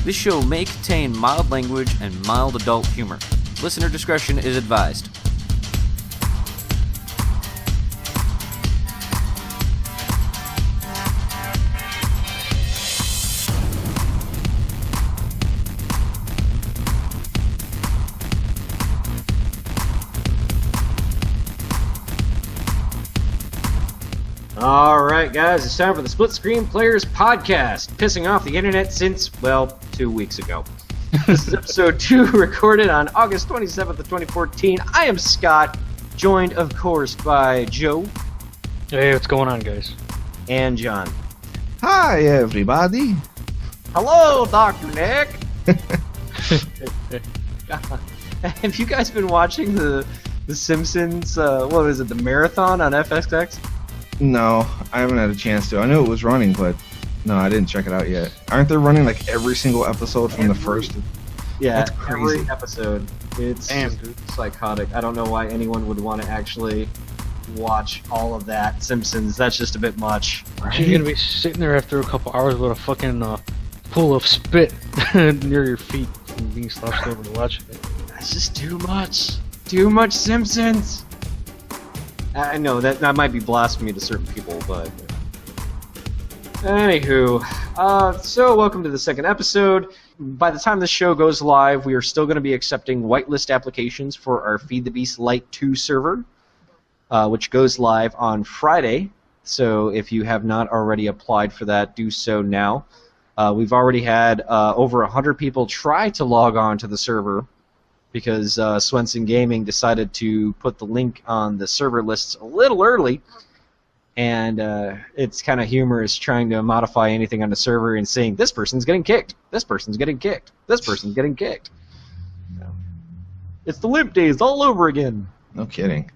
This show may contain mild language and mild adult humor. Listener discretion is advised. Alright guys, it's time for the Splitscreen Players Podcast, pissing off the internet since, well, 2 weeks ago. This is episode 2, recorded on August 27th of 2014. I am Scott, joined of course by Joe. Hey, what's going on, guys? And John. Hi, everybody. Hello, Dr. Nick! Have you guys been watching the Simpsons, what is it, the marathon on FXX? No, I haven't had a chance to. I knew it was running, but no, I didn't check it out yet. Aren't they running like every single episode from the first? Yeah, that's crazy. Every episode. It's Damn, just dude. psychotic. I don't know why anyone would want to actually watch all of that Simpsons. That's just a bit much. You're gonna be sitting there after a couple hours with a fucking pool of spit near your feet and being slouched over to watch it. That's just too much. Too much Simpsons. I know that might be blasphemy to certain people, but anywho, so welcome to the second episode. By the time this show goes live, we are still going to be accepting whitelist applications for our Feed the Beast Lite 2 server, which goes live on Friday. So if you have not already applied for that, do so now. We've already had over 100 people try to log on to the server, because Swenson Gaming decided to put the link on the server lists a little early, and it's kind of humorous trying to modify anything on the server and saying, this person's getting kicked, this person's getting kicked, this person's getting kicked. It's the limp days all over again. No kidding.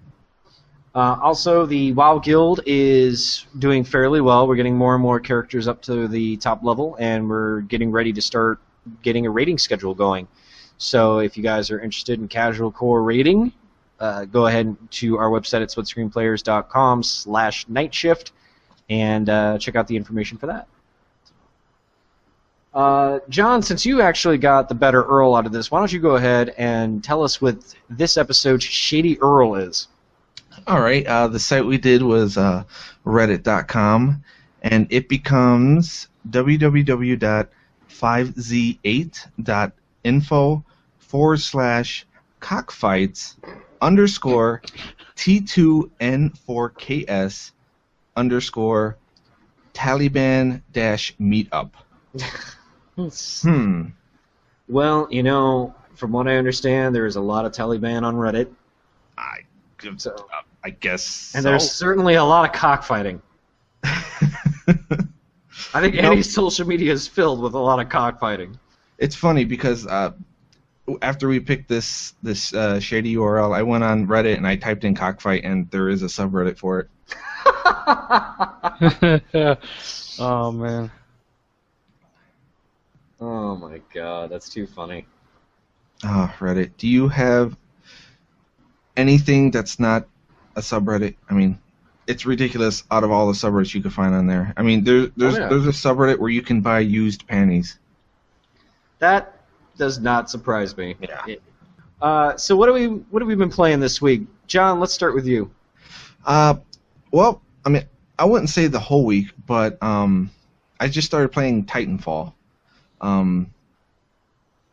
Also, the WoW Guild is doing fairly well. We're getting more and more characters up to the top level, and we're getting ready to start getting a raiding schedule going. So if you guys are interested in casual core raiding, go ahead to our website at splitscreenplayers.com/nightshift and check out the information for that. John, since you actually got the better Earl out of this, why don't you go ahead and tell us what this episode's Shady Earl is? All right, the site we did was reddit.com, and it becomes www.5z8.info/cockfights_T2N4KS_Taliban-meetup. Well, you know, from what I understand, there is a lot of Taliban on Reddit. I guess. And there's certainly a lot of cockfighting. I think any social media is filled with a lot of cockfighting. It's funny because after we picked this shady URL, I went on Reddit and I typed in cockfight, and there is a subreddit for it. Oh, man. Oh my god, that's too funny. Oh, Reddit. Do you have anything that's not a subreddit? I mean, it's ridiculous out of all the subreddits you can find on there. I mean, there's a subreddit where you can buy used panties. That does not surprise me. Yeah. So what have we been playing this week? John, let's start with you. Well, I mean, I wouldn't say the whole week, but I just started playing Titanfall.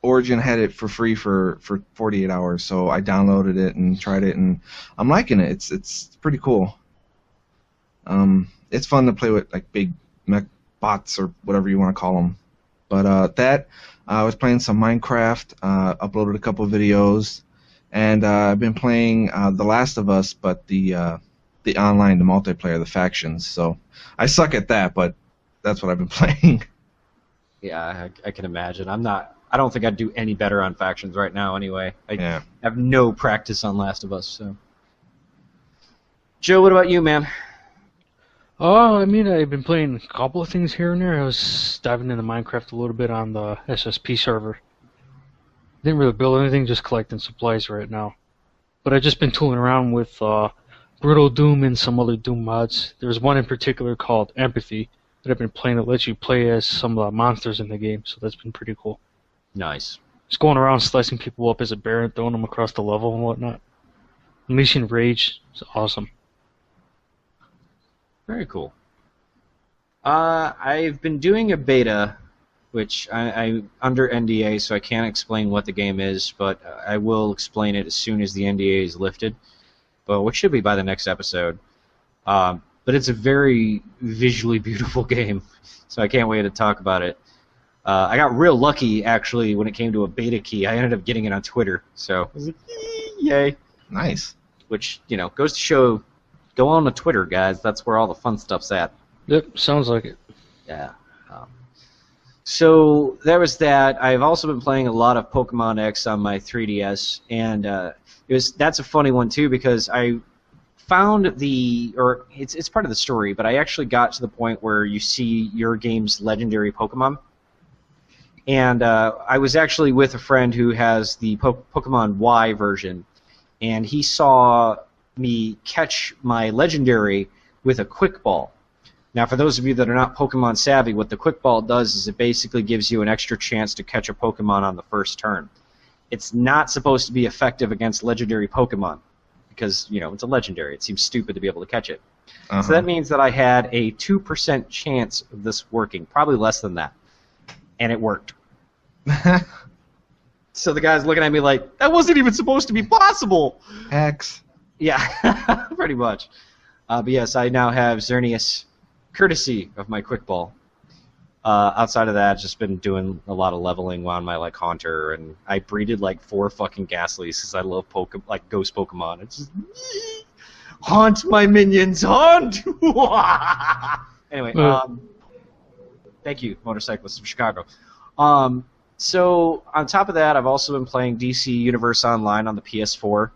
Origin had it for free for 48 hours, so I downloaded it and tried it, and I'm liking it. It's pretty cool. It's fun to play with like big mech bots or whatever you want to call them. But I was playing some Minecraft, uploaded a couple videos, and I've been playing The Last of Us, but the online, the multiplayer, the factions. So I suck at that, but that's what I've been playing. Yeah, I can imagine. I don't think I'd do any better on factions right now anyway. I Yeah. have no practice on Last of Us, so. Joe, what about you, man? Oh, I mean, I've been playing a couple of things here and there. I was diving into Minecraft a little bit on the SSP server. Didn't really build anything, just collecting supplies right now. But I've just been tooling around with Brutal Doom and some other Doom mods. There's one in particular called Empathy, that I've been playing that lets you play as some of the monsters in the game, so that's been pretty cool. Nice. Just going around slicing people up as a bear and throwing them across the level and whatnot. Unleashing rage is awesome. Very cool. I've been doing a beta, which I'm under NDA, so I can't explain what the game is, but I will explain it as soon as the NDA is lifted, but which should be by the next episode. But it's a very visually beautiful game, so I can't wait to talk about it. I got real lucky, actually, when it came to a beta key. I ended up getting it on Twitter, so I was like, yay. Nice. Which, goes to show, go on to Twitter, guys. That's where all the fun stuff's at. Yep, sounds like it. Yeah. So there was that. I've also been playing a lot of Pokemon X on my 3DS, and that's a funny one too because I found it's part of the story, but I actually got to the point where you see your game's legendary Pokemon, and I was actually with a friend who has the Pokemon Y version, and he saw me catch my legendary with a quick ball. Now, for those of you that are not Pokemon savvy, what the quick ball does is it basically gives you an extra chance to catch a Pokemon on the first turn. It's not supposed to be effective against legendary Pokemon because, it's a legendary. It seems stupid to be able to catch it. Uh-huh. So that means that I had a 2% chance of this working, probably less than that. And it worked. So the guy's looking at me like, that wasn't even supposed to be possible! X. Yeah, pretty much. But yes, I now have Xerneas, courtesy of my quick ball. Outside of that, I've just been doing a lot of leveling on my Haunter, and I breeded 4 fucking Ghastlies because I love ghost Pokemon. It's just haunt my minions, haunt. Anyway, thank you, motorcyclists from Chicago. So on top of that, I've also been playing DC Universe Online on the PS4.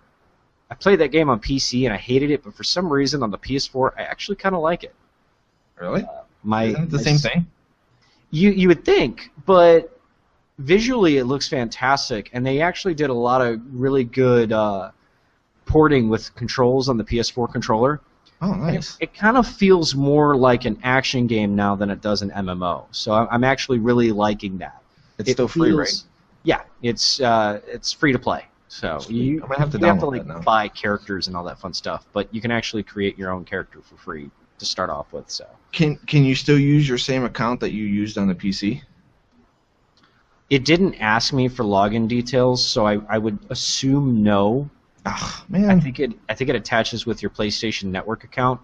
I played that game on PC and I hated it, but for some reason on the PS4, I actually kind of like it. Really? Isn't it the same thing? You would think, but visually it looks fantastic, and they actually did a lot of really good porting with controls on the PS4 controller. Oh, nice. It kind of feels more like an action game now than it does an MMO, so I'm actually really liking that. It's still free, right? Yeah, it's free to play. So you have to buy characters and all that fun stuff, but you can actually create your own character for free to start off with. So can you still use your same account that you used on the PC? It didn't ask me for login details, so I would assume no. Ah, man. I think it attaches with your PlayStation Network account,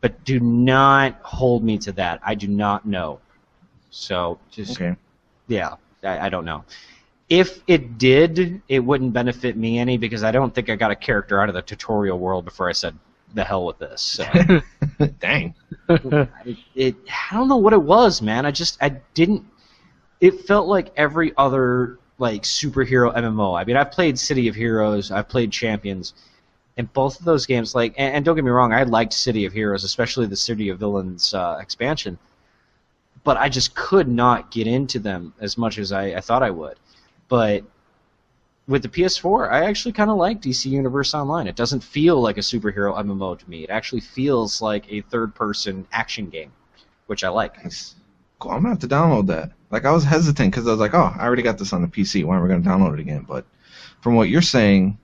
but do not hold me to that. I do not know. So just yeah, I don't know. If it did, it wouldn't benefit me any because I don't think I got a character out of the tutorial world before I said the hell with this. So. Dang. I don't know what it was, man. I didn't. It felt like every other superhero MMO. I mean, I've played City of Heroes, I've played Champions, and both of those games, and don't get me wrong, I liked City of Heroes, especially the City of Villains expansion, but I just could not get into them as much as I thought I would. But with the PS4, I actually kind of like DC Universe Online. It doesn't feel like a superhero MMO to me. It actually feels like a third-person action game, which I like. Nice. Cool. I'm going to have to download that. I was hesitant because I was like, oh, I already got this on the PC. Why am I going to download it again? But from what you're saying,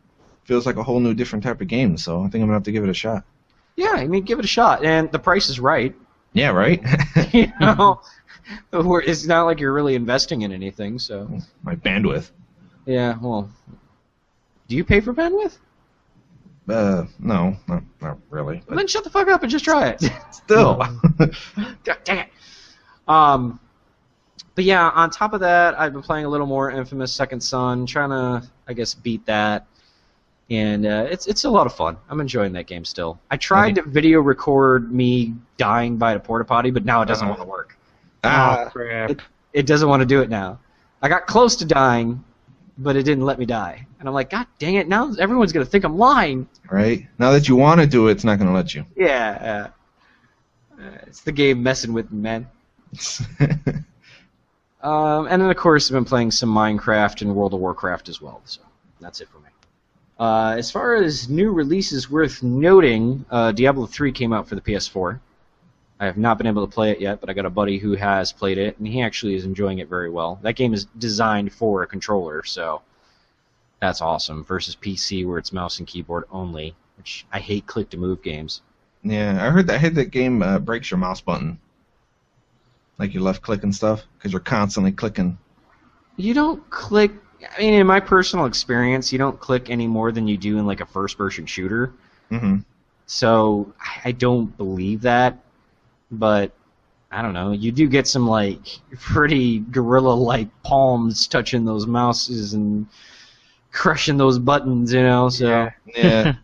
it feels like a whole new different type of game, so I think I'm going to have to give it a shot. Yeah, I mean, give it a shot. And the price is right. Yeah, right? It's not like you're really investing in anything, so... My bandwidth. Yeah, well... Do you pay for bandwidth? No, not really. Well, then shut the fuck up and just try it. Still. God dang it. But yeah, on top of that, I've been playing a little more Infamous Second Son, trying to, I guess, beat that. And it's a lot of fun. I'm enjoying that game still. I tried to video record me dying by the porta potty, but now it doesn't want to work. Crap. It doesn't want to do it now. I got close to dying, but it didn't let me die. And I'm like, God dang it, now everyone's going to think I'm lying. Right. Now that you want to do it, it's not going to let you. Yeah. It's the game messing with me, man. And then, of course, I've been playing some Minecraft and World of Warcraft as well. So that's it for me. As far as new releases worth noting, Diablo 3 came out for the PS4. I have not been able to play it yet, but I got a buddy who has played it, and he actually is enjoying it very well. That game is designed for a controller, so that's awesome, versus PC where it's mouse and keyboard only, which I hate click-to-move games. Yeah, I heard that game breaks your mouse button. Like your left click and stuff, because you're constantly clicking. You don't click... I mean, in my personal experience, you don't click any more than you do in like a first-person shooter. Mm-hmm. So I don't believe that, but I don't know. You do get some like pretty gorilla-like palms touching those mouses and crushing those buttons, you know. So Yeah.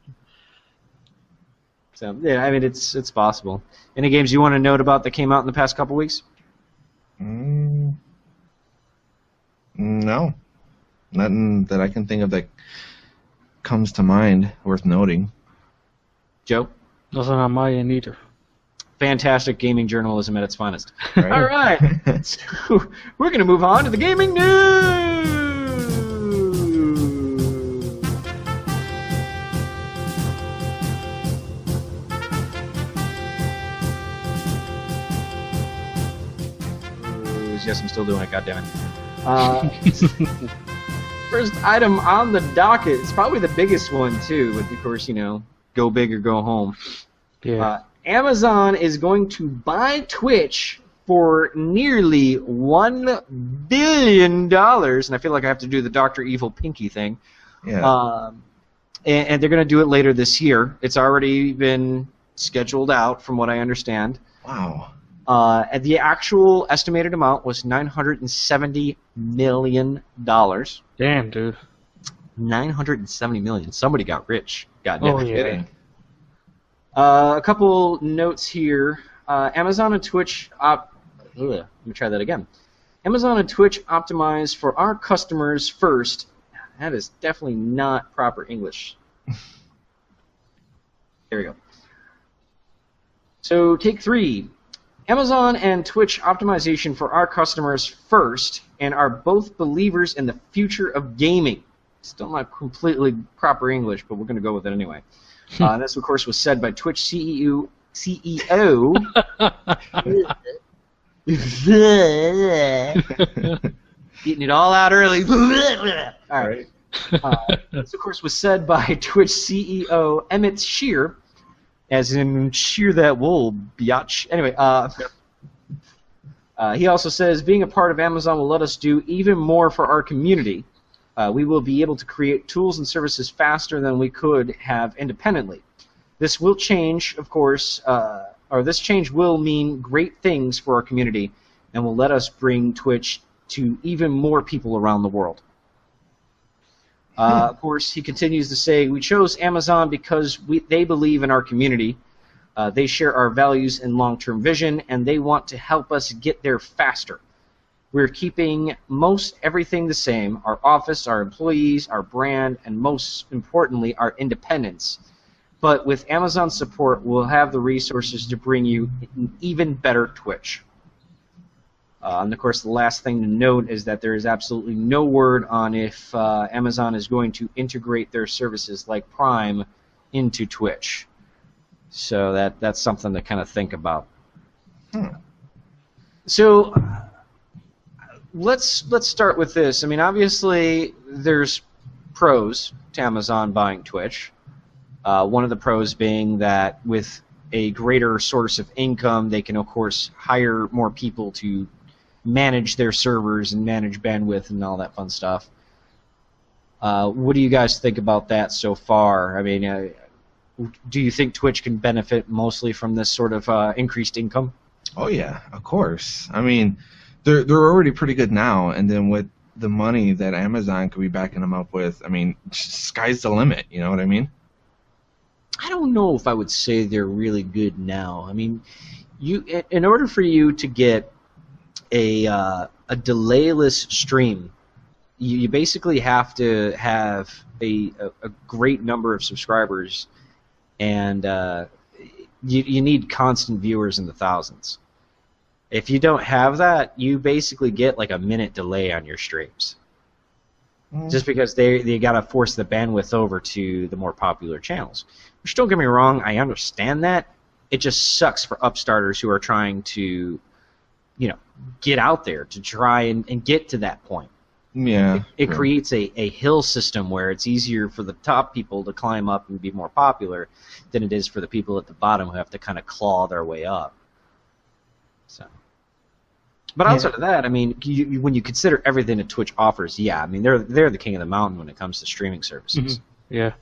so yeah, I mean it's possible. Any games you want to note about that came out in the past couple weeks? No. Nothing that I can think of that comes to mind worth noting. Joe? Nothing on my end either. Fantastic gaming journalism at its finest. Right. All right. So we're going to move on to the gaming news. Yes, I'm still doing it, goddammit. First item on the docket, it's probably the biggest one too, but of course, you know, go big or go home. Yeah. Amazon is going to buy Twitch for nearly $1 billion, and I feel like I have to do the Dr. Evil Pinky thing. Yeah. And they're going to do it later this year. It's already been scheduled out, from what I understand. Wow. And the actual estimated amount was $970 million. Damn, dude. $970 million. Somebody got rich. God damn Oh, it. yeah. Kidding. A couple notes here. Amazon and Twitch. Let me try that again. Amazon and Twitch optimize for our customers first. That is definitely not proper English. There we go. So, take 3. Amazon and Twitch optimization for our customers first, and are both believers in the future of gaming. Still not completely proper English, but we're going to go with it anyway. This, of course, was said by Twitch CEO. Getting it all out early. All right. This, of course, was said by Twitch CEO Emmett Shear, as in shear that wool, biatch. Anyway, he also says, being a part of Amazon will let us do even more for our community. We will be able to create tools and services faster than we could have independently. This will change, of course, or this change will mean great things for our community and will let us bring Twitch to even more people around the world. Of course, he continues to say, we chose Amazon because they believe in our community. They share our values and long-term vision, and they want to help us get there faster. We're keeping most everything the same, our office, our employees, our brand, and most importantly, our independence. But with Amazon's support, we'll have the resources to bring you an even better Twitch. And of course, the last thing to note is that there is absolutely no word on if Amazon is going to integrate their services like Prime into Twitch. So that's something to kind of think about. So let's start with this. I mean, obviously, there's pros to Amazon buying Twitch. One of the pros being that with a greater source of income, they can, of course, hire more people to manage their servers and manage bandwidth and all that fun stuff. What do you guys think about that so far? I mean, do you think Twitch can benefit mostly from this sort of increased income? Oh yeah, of course. I mean, they're already pretty good now, and then with the money that Amazon could be backing them up with, I mean, sky's the limit. You know what I mean? I don't know if I would say they're really good now. I mean, in order for you to get a delayless stream, you basically have to have a great number of subscribers, and you need constant viewers in the thousands. If you don't have that, you basically get like a minute delay on your streams. Just because they got to force the bandwidth over to the more popular channels. Which, don't get me wrong, I understand that, it just sucks for upstarters who are trying to, get out there to try and get to that point. Yeah. It sure. creates a hill system where it's easier for the top people to climb up and be more popular than it is for the people at the bottom who have to kind of claw their way up. So, but outside of that, I mean, when you consider everything that Twitch offers, yeah, I mean, they're the king of the mountain when it comes to streaming services. Mm-hmm. Yeah.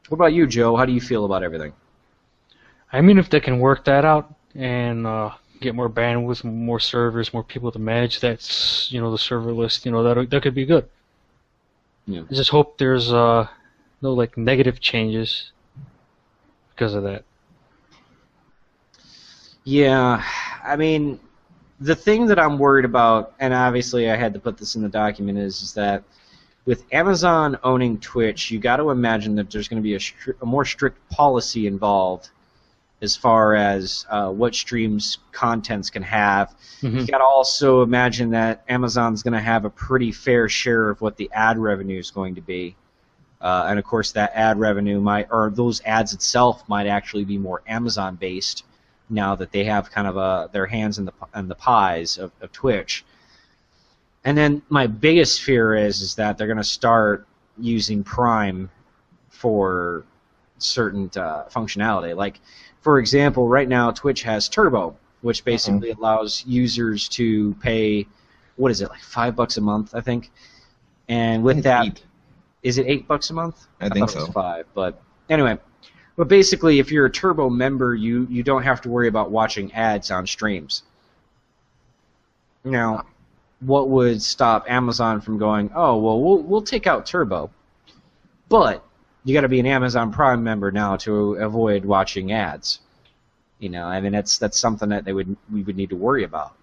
What about you, Joe? How do you feel about everything? I mean, if they can work that out and get more bandwidth, more servers, more people to manage that's the server list, that could be good. Yeah. I just hope there's no like negative changes because of that. Yeah, I mean, the thing that I'm worried about, and obviously I had to put this in the document, is that with Amazon owning Twitch, you got to imagine that there's going to be a more strict policy involved as far as what streams contents can have. Mm-hmm. You got to also imagine that Amazon's going to have a pretty fair share of what the ad revenue is going to be. And of course, that ad revenue those ads itself might actually be more Amazon-based now that they have kind of their hands in the pies of Twitch. And then my biggest fear is that they're going to start using Prime for certain functionality. Like, for example, right now Twitch has Turbo, which basically allows users to pay, what is it, like $5 a month, I think. And with that, is it $8 a month? I think thought it was so. $5, but anyway. But basically, if you're a Turbo member, you don't have to worry about watching ads on streams. Now, what would stop Amazon from going, oh, well, we'll take out Turbo, but you got to be an Amazon Prime member now to avoid watching ads. I mean, that's something that we would need to worry about,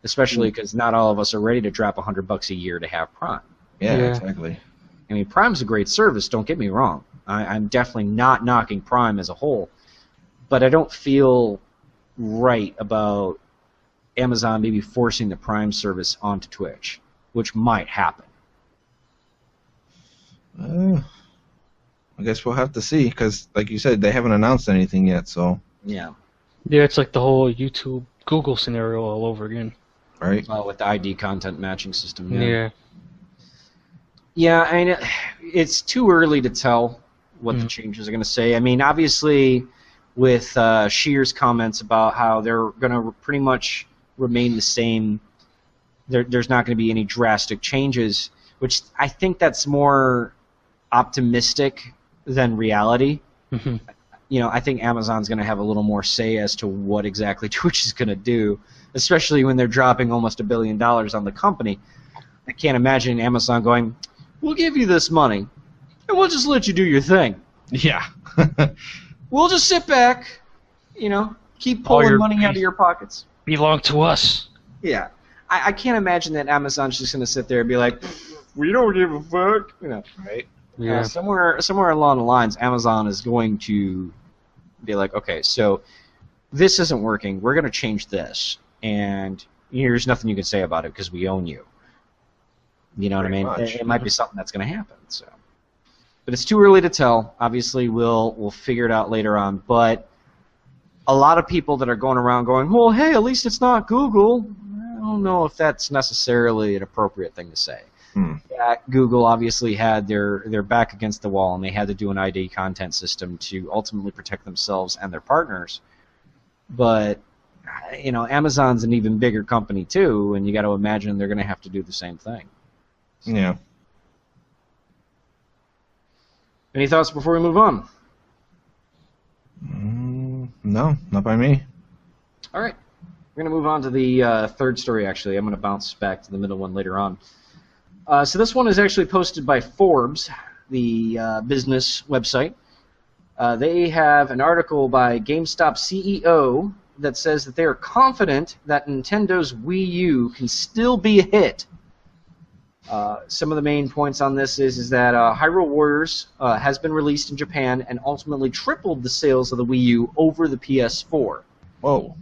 especially because not all of us are ready to drop $100 a year to have Prime. Yeah, Yeah. exactly. I mean, Prime's a great service, don't get me wrong. I'm definitely not knocking Prime as a whole, but I don't feel right about Amazon maybe forcing the Prime service onto Twitch, which might happen. I guess we'll have to see, because, like you said, they haven't announced anything yet, so... Yeah. Yeah, it's like the whole YouTube Google scenario all over again. Right? With the ID content matching system. Yeah. Yeah, I mean, it's too early to tell what the changes are going to say. I mean, obviously, with Shear's comments about how they're going to pretty much remain the same, there's not going to be any drastic changes, which I think that's more optimistic than reality. Mm-hmm. I think Amazon's going to have a little more say as to what exactly Twitch is going to do, especially when they're dropping almost $1 billion on the company. I can't imagine Amazon going, we'll give you this money, and we'll just let you do your thing. Yeah. We'll just sit back, keep pulling money out of your pockets. Belong to us. Yeah. I can't imagine that Amazon's just going to sit there and be like, we don't give a fuck. Right? Yeah. Somewhere along the lines, Amazon is going to be like, okay, so this isn't working. We're going to change this, and there's nothing you can say about it because we own you. You know what I mean? Pretty much. It might be something that's going to happen. So, but it's too early to tell. Obviously, we'll figure it out later on. But a lot of people that are going around going, well, hey, at least it's not Google. I don't know if that's necessarily an appropriate thing to say. Yeah, Google obviously had their back against the wall, and they had to do an ID content system to ultimately protect themselves and their partners. But Amazon's an even bigger company too, and you got to imagine they're going to have to do the same thing. Yeah. Any thoughts before we move on? No, not by me. All right. We're going to move on to the third story, actually. I'm going to bounce back to the middle one later on. So this one is actually posted by Forbes, the business website. They have an article by GameStop CEO that says that they are confident that Nintendo's Wii U can still be a hit. Some of the main points on this is that Hyrule Warriors has been released in Japan and ultimately tripled the sales of the Wii U over the PS4. Whoa.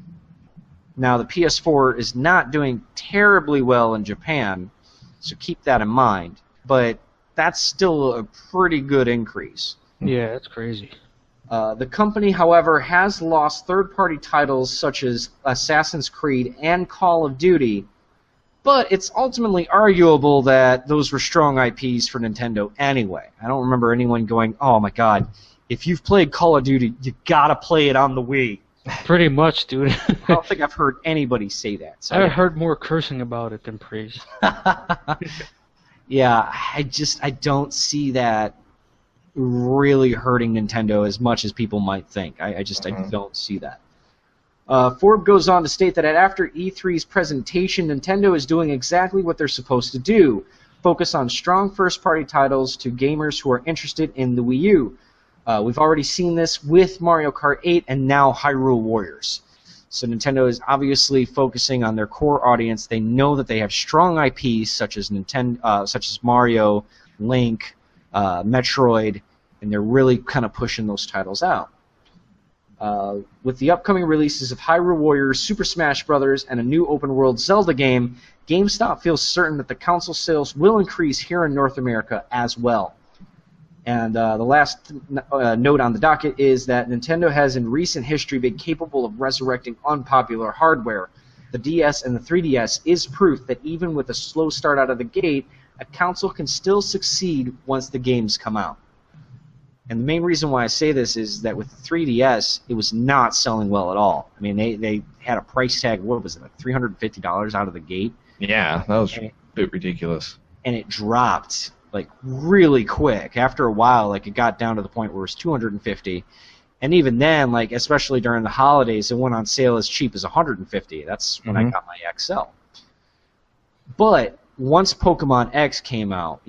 Now, the PS4 is not doing terribly well in Japan, so keep that in mind. But that's still a pretty good increase. Yeah, that's crazy. The company, however, has lost third-party titles such as Assassin's Creed and Call of Duty, but it's ultimately arguable that those were strong IPs for Nintendo anyway. I don't remember anyone going, oh my god, if you've played Call of Duty, you gotta play it on the Wii. Pretty much, dude. I don't think I've heard anybody say that. So, I heard more cursing about it than praise. yeah, I don't see that really hurting Nintendo as much as people might think. I don't see that. Forbes goes on to state that after E3's presentation, Nintendo is doing exactly what they're supposed to do: focus on strong first-party titles to gamers who are interested in the Wii U. We've already seen this with Mario Kart 8 and now Hyrule Warriors. So Nintendo is obviously focusing on their core audience. They know that they have strong IPs such as Mario, Link, Metroid, and they're really kind of pushing those titles out. With the upcoming releases of Hyrule Warriors, Super Smash Bros., and a new open-world Zelda game, GameStop feels certain that the console sales will increase here in North America as well. And the last note on the docket is that Nintendo has in recent history been capable of resurrecting unpopular hardware. The DS and the 3DS is proof that even with a slow start out of the gate, a console can still succeed once the games come out. And the main reason why I say this is that with the 3DS, it was not selling well at all. I mean, they had a price tag, what was it, like $350 out of the gate? Yeah, that was a bit ridiculous. And it dropped like really quick. After a while, like it got down to the point where it was $250. And even then, like especially during the holidays, it went on sale as cheap as $150. That's when I got my XL. But once Pokemon X came out,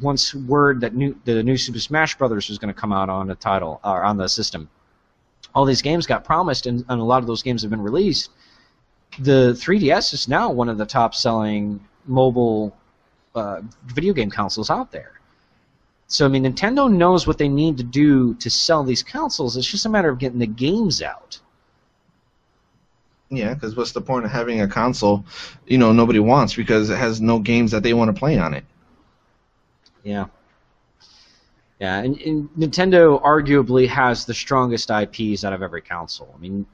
once word that the new Super Smash Bros. Was going to come out on the title or on the system, all these games got promised, and a lot of those games have been released. The 3DS is now one of the top-selling mobile video game consoles out there. So I mean, Nintendo knows what they need to do to sell these consoles. It's just a matter of getting the games out. Yeah, because what's the point of having a console, nobody wants because it has no games that they want to play on it. Yeah. Yeah, and Nintendo arguably has the strongest IPs out of every console. I mean,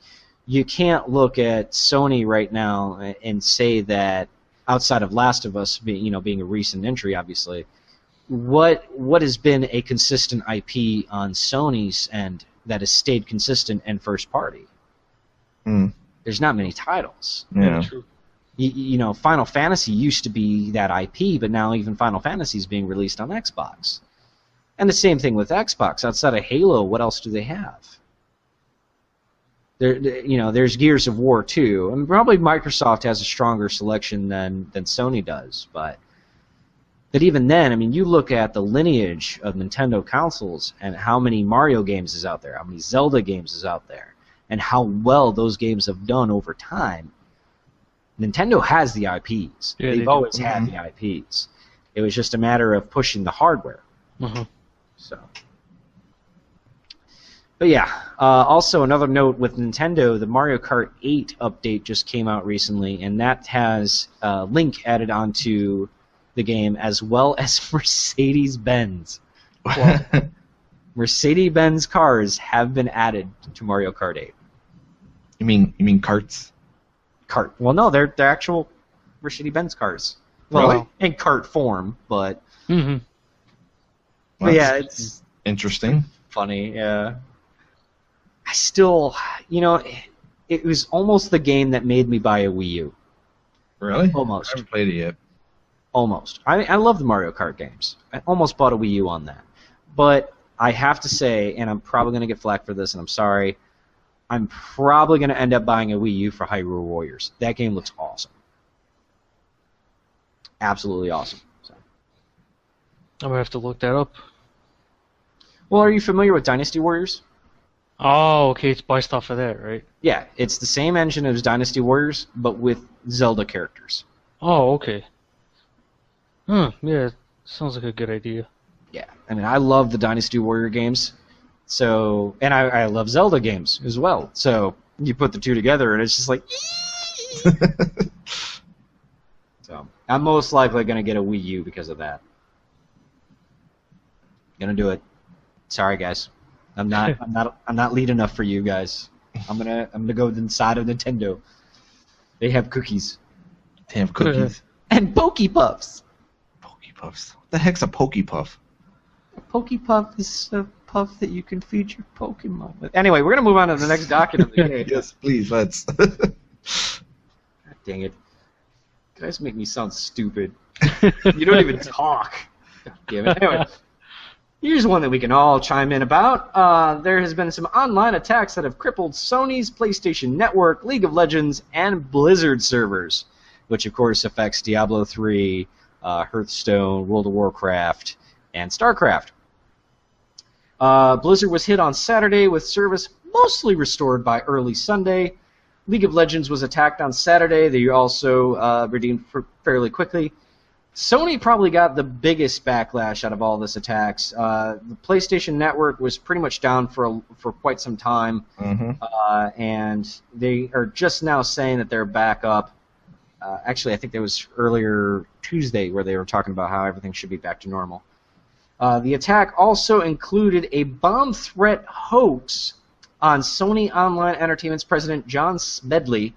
you can't look at Sony right now and say that outside of Last of Us being a recent entry, obviously, what has been a consistent IP on Sony's end that has stayed consistent and first party? There's not many titles. Yeah. Final Fantasy used to be that IP, but now even Final Fantasy is being released on Xbox. And the same thing with Xbox. Outside of Halo, what else do they have? There's Gears of War too. I mean, probably Microsoft has a stronger selection than Sony does, but even then, I mean, you look at the lineage of Nintendo consoles and how many Mario games is out there, how many Zelda games is out there, and how well those games have done over time. Nintendo has the IPs. Yeah, They've always had the IPs. It was just a matter of pushing the hardware. So. But yeah, also another note with Nintendo, the Mario Kart 8 update just came out recently, and that has Link added onto the game as well as Mercedes-Benz. Well, Mercedes-Benz cars have been added to Mario Kart 8. You mean carts? Kart. Well, no, they're actual Mercedes-Benz cars. Well, Really? in kart form, but Mm-hmm. but yeah, it's Interesting. funny. Yeah. I still, it was almost the game that made me buy a Wii U. Really? Almost. I haven't played it yet. Almost. I love the Mario Kart games. I almost bought a Wii U on that. But I have to say, and I'm probably going to get flack for this, and I'm sorry, I'm probably going to end up buying a Wii U for Hyrule Warriors. That game looks awesome. Absolutely awesome. So. I'm gonna have to look that up. Well, are you familiar with Dynasty Warriors? Oh, okay, it's based off of that, right? Yeah, it's the same engine as Dynasty Warriors, but with Zelda characters. Oh, okay. Yeah, sounds like a good idea. Yeah, I mean, I love the Dynasty Warrior games, so, and I love Zelda games as well. So you put the two together, and it's just like. So I'm most likely going to get a Wii U because of that. Gonna do it. Sorry, guys. I'm not lead enough for you guys. I'm gonna go inside of Nintendo. They have cookies. They have cookies. And Pokey Puffs. Pokey Puffs. What the heck's a Pokey Puff? A Pokey Puff is a puff that you can feed your Pokemon with. Anyway, we're gonna move on to the next docket of the game. Yes, please, let's. God dang it. You guys make me sound stupid. You don't even talk. God damn it. Anyway, here's one that we can all chime in about. There has been some online attacks that have crippled Sony's PlayStation Network, League of Legends, and Blizzard servers, which of course affects Diablo 3, Hearthstone, World of Warcraft, and StarCraft. Blizzard was hit on Saturday with service mostly restored by early Sunday. League of Legends was attacked on Saturday. They also redeemed fairly quickly. Sony probably got the biggest backlash out of all this attacks. The PlayStation Network was pretty much down for quite some time, and they are just now saying that they're back up. Actually, I think there was earlier Tuesday where they were talking about how everything should be back to normal. The attack also included a bomb threat hoax on Sony Online Entertainment's president John Smedley,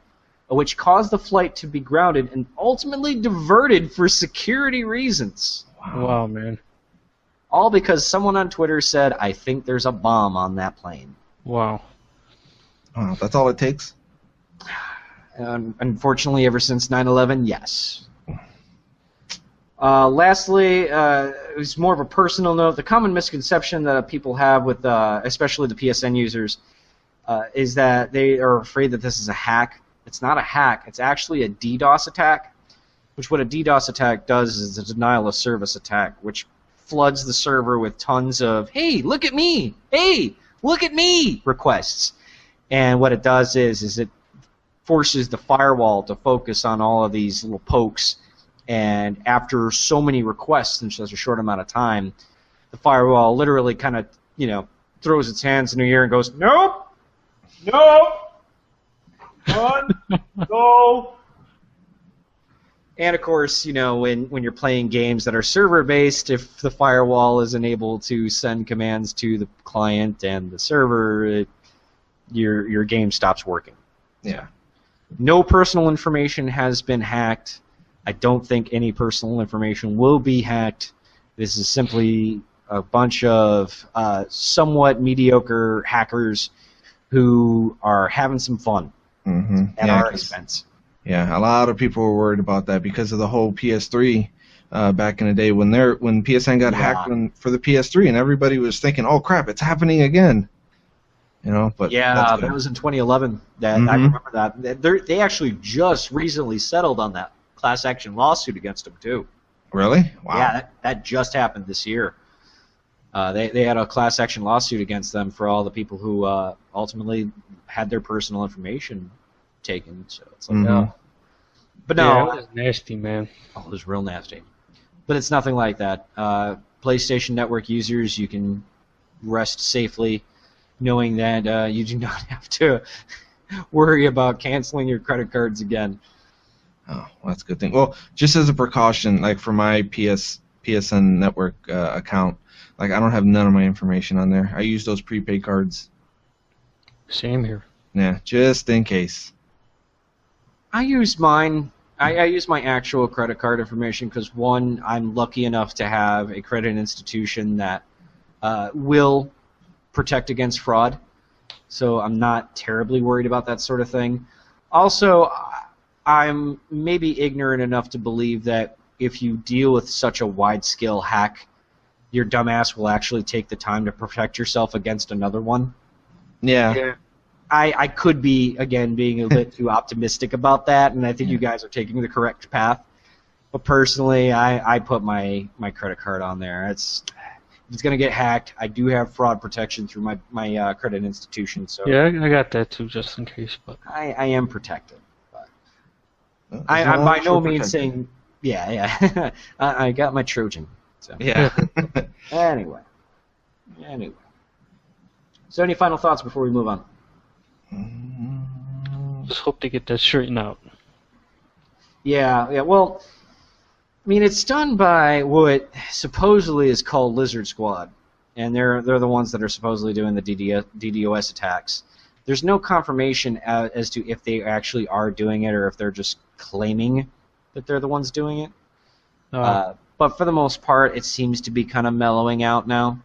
which caused the flight to be grounded and ultimately diverted for security reasons. Wow, man. All because someone on Twitter said, "I think there's a bomb on that plane." Wow. Wow, that's all it takes? Unfortunately, ever since 9/11, yes. Lastly, it was more of a personal note. The common misconception that people have with, especially the PSN users, is that they are afraid that this is a hack. It's not a hack. It's actually a DDoS attack, which what a DDoS attack does is a denial of service attack, which floods the server with tons of, "Hey, look at me! Hey, look at me!" requests. And what it does is it forces the firewall to focus on all of these little pokes. And after so many requests in such a short amount of time, the firewall literally kind of, throws its hands in the air and goes, "Nope! Nope! Run! Go!" And of course, when you're playing games that are server-based, if the firewall isn't able to send commands to the client and the server, your game stops working. Yeah. No personal information has been hacked. I don't think any personal information will be hacked. This is simply a bunch of somewhat mediocre hackers who are having some fun at our expense. Yeah, a lot of people were worried about that because of the whole PS3 back in the day when PSN got hacked for the PS3, and everybody was thinking, "Oh crap, it's happening again." But yeah, that was in 2011. I remember that. They actually just recently settled on that class action lawsuit against them too. Really? Wow. Yeah, that just happened this year. They had a class action lawsuit against them for all the people who ultimately had their personal information taken. So it's like, but no, that was nasty, man. Oh, it was real nasty. But it's nothing like that. PlayStation Network users, you can rest safely knowing that you do not have to worry about canceling your credit cards again. Oh, well, that's a good thing. Well, just as a precaution, like for my PSN Network account, like I don't have none of my information on there. I use those prepaid cards. Same here. Yeah, just in case. I use mine. I use my actual credit card information because, one, I'm lucky enough to have a credit institution that will protect against fraud, so I'm not terribly worried about that sort of thing. Also, I'm maybe ignorant enough to believe that if you deal with such a wide-scale hack, your dumbass will actually take the time to protect yourself against another one. Yeah. I could be, again, being a bit too optimistic about that, and I think you guys are taking the correct path. But personally, I put my credit card on there. If it's going to get hacked, I do have fraud protection through my credit institution. So yeah, I got that too, just in case. But I am protected. I'm by no means saying, yeah. I got my Trojan. So. Yeah. Anyway. So any final thoughts before we move on? Just hope they get that straightened out. Yeah. Well, I mean, it's done by what supposedly is called Lizard Squad, and they're the ones that are supposedly doing the DDoS attacks. There's no confirmation as to if they actually are doing it or if they're just claiming that they're the ones doing it. But for the most part, it seems to be kind of mellowing out now.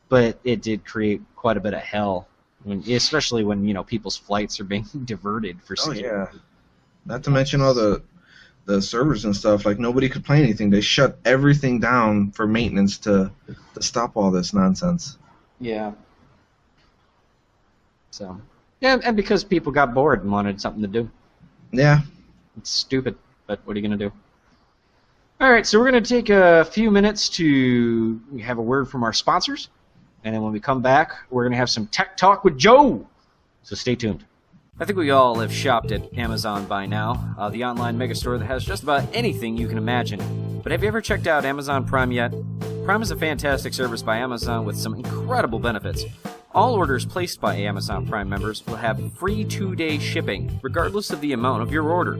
But it did create quite a bit of hell, especially when people's flights are being diverted for security. Oh yeah, not to mention all the servers and stuff. Like nobody could play anything. They shut everything down for maintenance to stop all this nonsense. Yeah. So yeah, and because people got bored and wanted something to do. Yeah. It's stupid, but what are you gonna do? All right, so we're going to take a few minutes to have a word from our sponsors, and then when we come back, we're going to have some Tech Talk with Joe. So stay tuned. I think we all have shopped at Amazon by now, the online megastore that has just about anything you can imagine. But have you ever checked out Amazon Prime yet? Prime is a fantastic service by Amazon with some incredible benefits. All orders placed by Amazon Prime members will have free 2-day shipping, regardless of the amount of your order.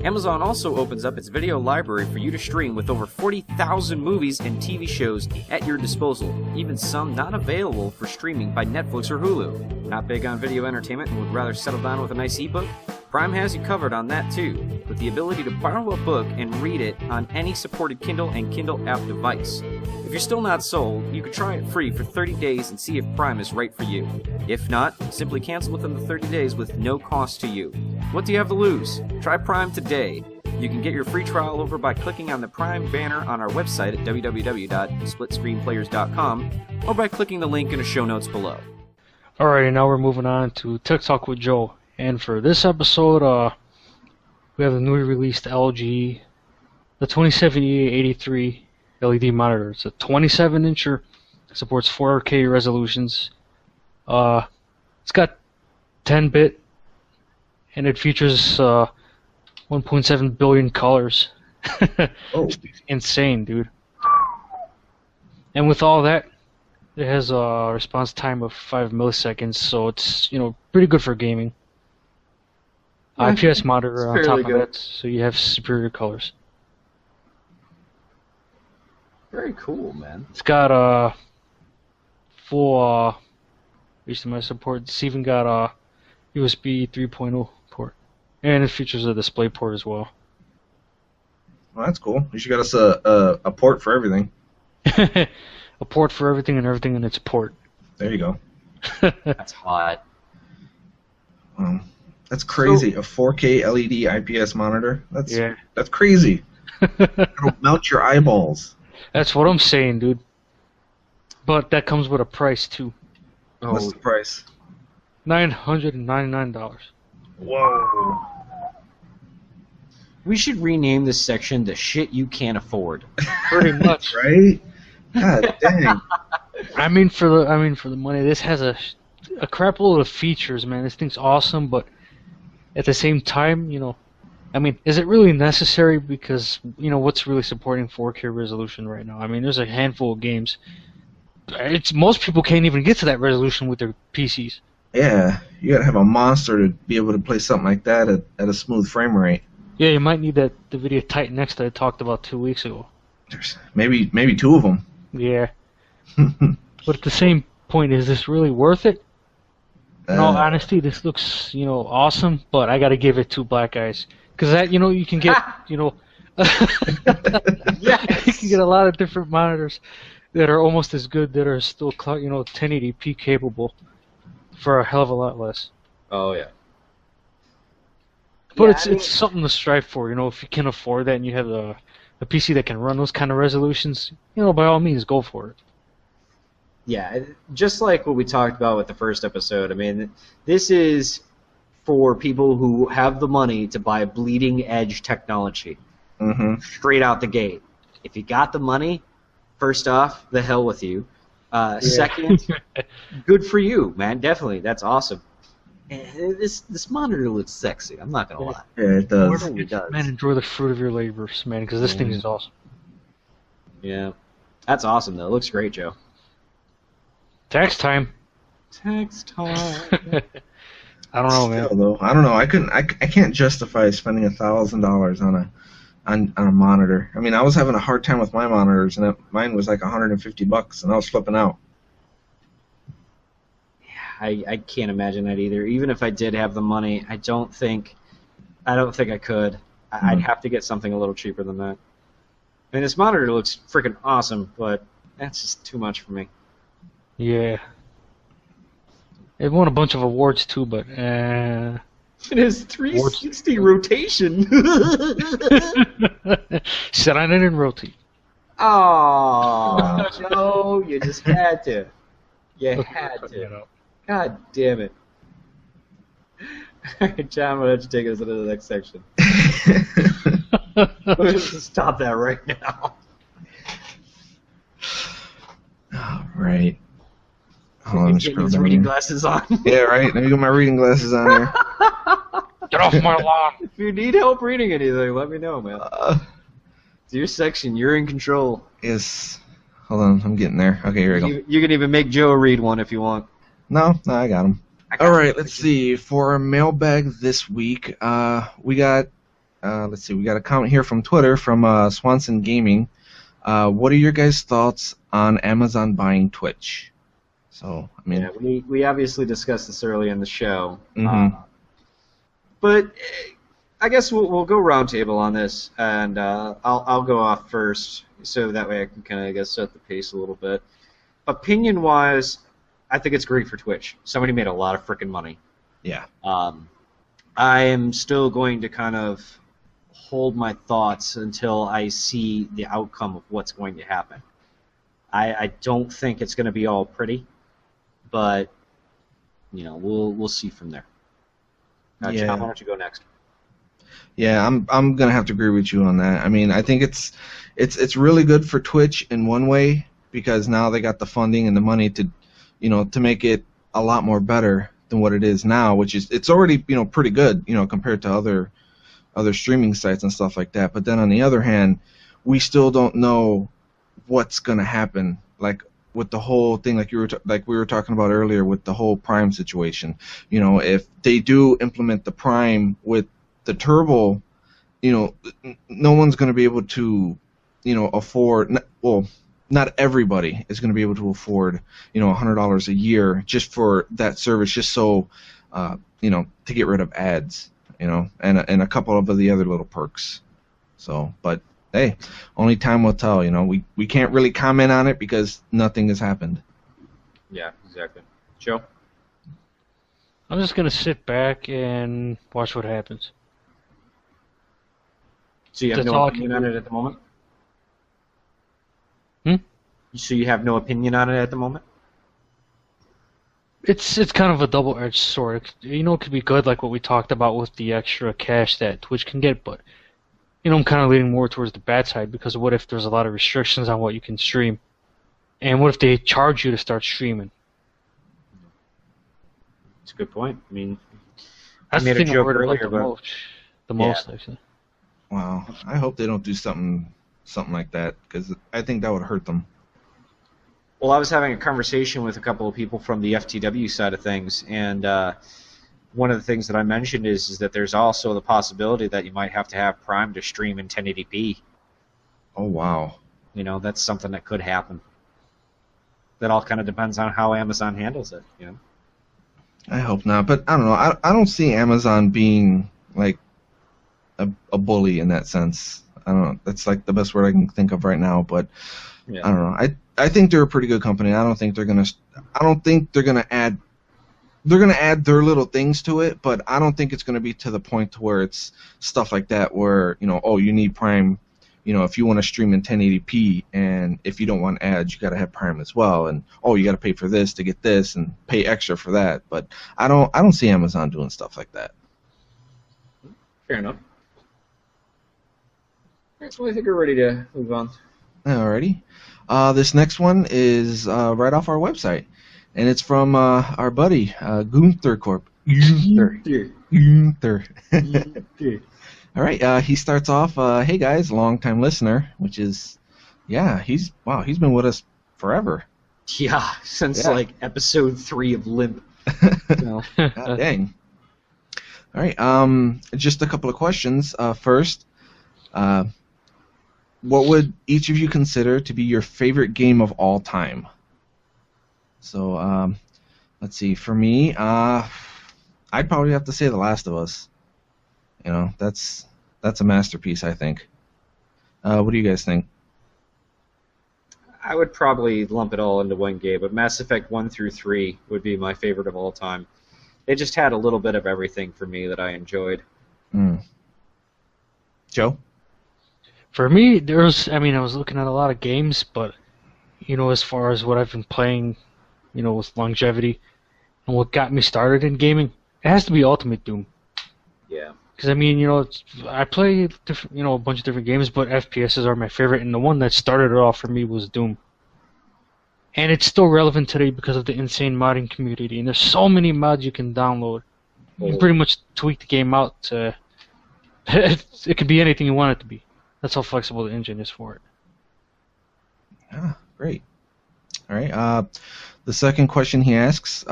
Amazon also opens up its video library for you to stream with over 40,000 movies and TV shows at your disposal, even some not available for streaming by Netflix or Hulu. Not big on video entertainment and would rather settle down with a nice ebook? Prime has you covered on that too, with the ability to borrow a book and read it on any supported Kindle and Kindle app device. If you're still not sold, you could try it free for 30 days and see if Prime is right for you. If not, simply cancel within the 30 days with no cost to you. What do you have to lose? Try Prime today. You can get your free trial over by clicking on the Prime banner on our website at www.splitscreenplayers.com or by clicking the link in the show notes below. Alrighty, now we're moving on to Tech Talk with Joe. And for this episode, we have the newly released LG, the 27E83 LED monitor. It's a 27-incher, supports 4K resolutions. It's got 10-bit, and it features 1.7 billion colors. Oh. It's insane, dude. And with all that, it has a response time of 5 milliseconds, so it's pretty good for gaming. IPS monitor on top of that, so you have superior colors. Very cool, man. It's got a full HDMI support. It's even got a USB 3.0 port, and it features a display port as well. Well, that's cool. You should get us a port for everything. A port for everything and everything in its port. There you go. That's hot. That's crazy. A 4K LED IPS monitor. That's crazy. It'll melt your eyeballs. That's what I'm saying, dude. But that comes with a price too. What's the price? $999. Whoa. We should rename this section the shit you can't afford. Pretty much, right? God dang. I mean, for the money, this has a crap load of features, man. This thing's awesome, but at the same time, is it really necessary? Because what's really supporting 4K resolution right now? I mean, there's a handful of games. Most people can't even get to that resolution with their PCs. Yeah, you gotta have a monster to be able to play something like that at a smooth frame rate. Yeah, you might need the video tight next that I talked about 2 weeks ago. There's maybe two of them. Yeah. But at the same point, is this really worth it? In all honesty, this looks, awesome, but I gotta give it 2 black eyes. Because that, you can get, Yes. you can get a lot of different monitors that are almost as good, that are still, 1080p capable for a hell of a lot less. Oh, yeah. But it's something to strive for, if you can afford that and you have a PC that can run those kind of resolutions, by all means, go for it. Yeah, just like what we talked about with the first episode, I mean, this is for people who have the money to buy bleeding-edge technology. Mm-hmm. Straight out the gate. If you got the money, first off, the hell with you. Second, good for you, man. Definitely, that's awesome. And this monitor looks sexy. I'm not gonna lie. Yeah, it does. It does. Man, enjoy the fruit of your labors, man, because this thing is awesome. Yeah, that's awesome though. It looks great, Joe. Tax time. Tax time. I don't know, man. Still, though, I don't know. I can't justify spending $1,000 on a monitor. I mean, I was having a hard time with my monitors, and mine was like $150, and I was flipping out. I can't imagine that either. Even if I did have the money, I don't think I could. I'd have to get something a little cheaper than that. I mean, this monitor looks freaking awesome, but that's just too much for me. Yeah. It won a bunch of awards too, but It has 360 rotation. sit on it and rotate. Oh, Joe, you just had to. You had to. God damn it. All right, John, why don't you take us into the next section? Let's stop that right now. All right. Hold on, Get his reading glasses on. Yeah, right. Let me get my reading glasses on here. Get off my lawn! If you need help reading anything, let me know, man. It's your section. You're in control. Yes. Hold on, I'm getting there. Okay, here we go. You can even make Joe read one if you want. No, I got them. All right, let's see. For our mailbag this week, we got a comment here from Twitter from Swanson Gaming. What are your guys' thoughts on Amazon buying Twitch? So, I mean, yeah, we obviously discussed this early in the show, but I guess we'll go roundtable on this, and I'll go off first, so that way I can kind of set the pace a little bit. Opinion-wise, I think it's great for Twitch. Somebody made a lot of freaking money. Yeah. I am still going to kind of hold my thoughts until I see the outcome of what's going to happen. I don't think it's going to be all pretty, but we'll see from there. Yeah. John, why don't you go next? Yeah, I'm gonna have to agree with you on that. I mean, I think it's really good for Twitch in one way, because now they got the funding and the money to make it a lot more better than what it is now, which is it's already pretty good compared to other streaming sites and stuff like that. But then on the other hand, we still don't know what's gonna happen, like with the whole thing, like we were talking about earlier with the whole Prime situation. If they do implement the Prime with the Turbo, no one's going to be able to, afford. Well, not everybody is going to be able to afford, $100 a year just for that service, just so, to get rid of ads, and a couple of the other little perks. So, but hey, only time will tell. We can't really comment on it because nothing has happened. Yeah, exactly. Joe? I'm just going to sit back and watch what happens. So you have no opinion on it at the moment? So you have no opinion on it at the moment? It's kind of a double-edged sword. It could be good, like what we talked about with the extra cash that Twitch can get, but I'm kind of leaning more towards the bad side, because what if there's a lot of restrictions on what you can stream? And what if they charge you to start streaming? That's a good point. I mean, that's I made the thing a joke I earlier, about the most, actually. Wow, I hope they don't do something like that, because I think that would hurt them. Well, I was having a conversation with a couple of people from the FTW side of things, and one of the things that I mentioned is that there's also the possibility that you might have to have Prime to stream in 1080p. Oh, wow. That's something that could happen. That all kind of depends on how Amazon handles it, I hope not, but I don't know. I don't see Amazon being like a bully in that sense. I don't know. That's like the best word I can think of right now, but yeah. I don't know. I think they're a pretty good company. I don't think they're gonna add. They're gonna add their little things to it, but I don't think it's gonna be to the point to where it's stuff like that where you need Prime. If you want to stream in 1080p, and if you don't want ads, you got to have Prime as well, and you got to pay for this to get this, and pay extra for that. But I don't see Amazon doing stuff like that. Fair enough. Alright, so I think we're ready to move on. Alrighty. This next one is right off our website, and it's from our buddy Gunther Corp. Gunther. All right. He starts off. Hey guys, long-time listener, which is, he's been with us forever. Yeah, since like episode 3 of Limp. God dang. All right. Just a couple of questions. First, Uh, what would each of you consider to be your favorite game of all time? So, let's see. For me, I'd probably have to say The Last of Us. You know, that's a masterpiece, I think. What do you guys think? I would probably lump it all into one game, but Mass Effect 1 through 3 would be my favorite of all time. They just had a little bit of everything for me that I enjoyed. Joe? For me, I was looking at a lot of games, but, as far as what I've been playing, with longevity, and what got me started in gaming, it has to be Ultimate Doom. Yeah. Because, I play, a bunch of different games, but FPSs are my favorite, and the one that started it all for me was Doom. And it's still relevant today because of the insane modding community, and there's so many mods you can download. You can pretty much tweak the game out to... it could be anything you want it to be. That's how flexible the engine is for it. Ah, great. All right. The second question he asks,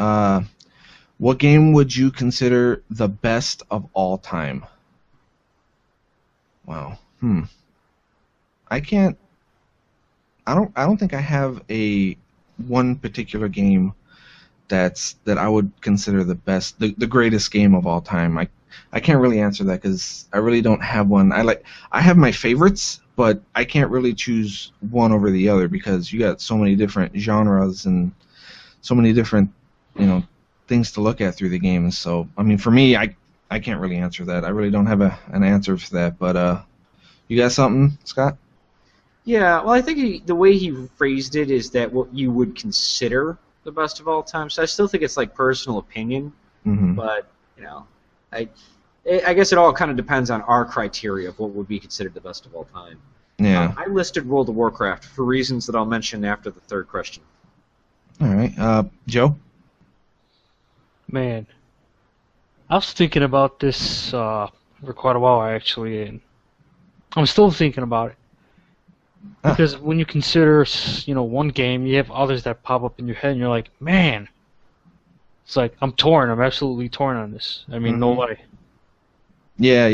what game would you consider the best of all time? Wow. I don't think I have a one particular game that I would consider the best, the greatest game of all time. I can't really answer that because I really don't have one. I have my favorites, but I can't really choose one over the other because you got so many different genres and so many different, things to look at through the games. So, for me, I can't really answer that. I really don't have an answer for that. But you got something, Scott? Yeah, well, I think the way he phrased it is that what you would consider the best of all time. So I still think it's like personal opinion, but I guess it all kind of depends on our criteria of what would be considered the best of all time. Yeah. I listed World of Warcraft for reasons that I'll mention after the third question. All right, Joe. Man, I was thinking about this for quite a while actually, and I'm still thinking about it. Because when you consider, one game, you have others that pop up in your head, and you're like, man, it's like I'm torn. I'm absolutely torn on this. No way. Yeah.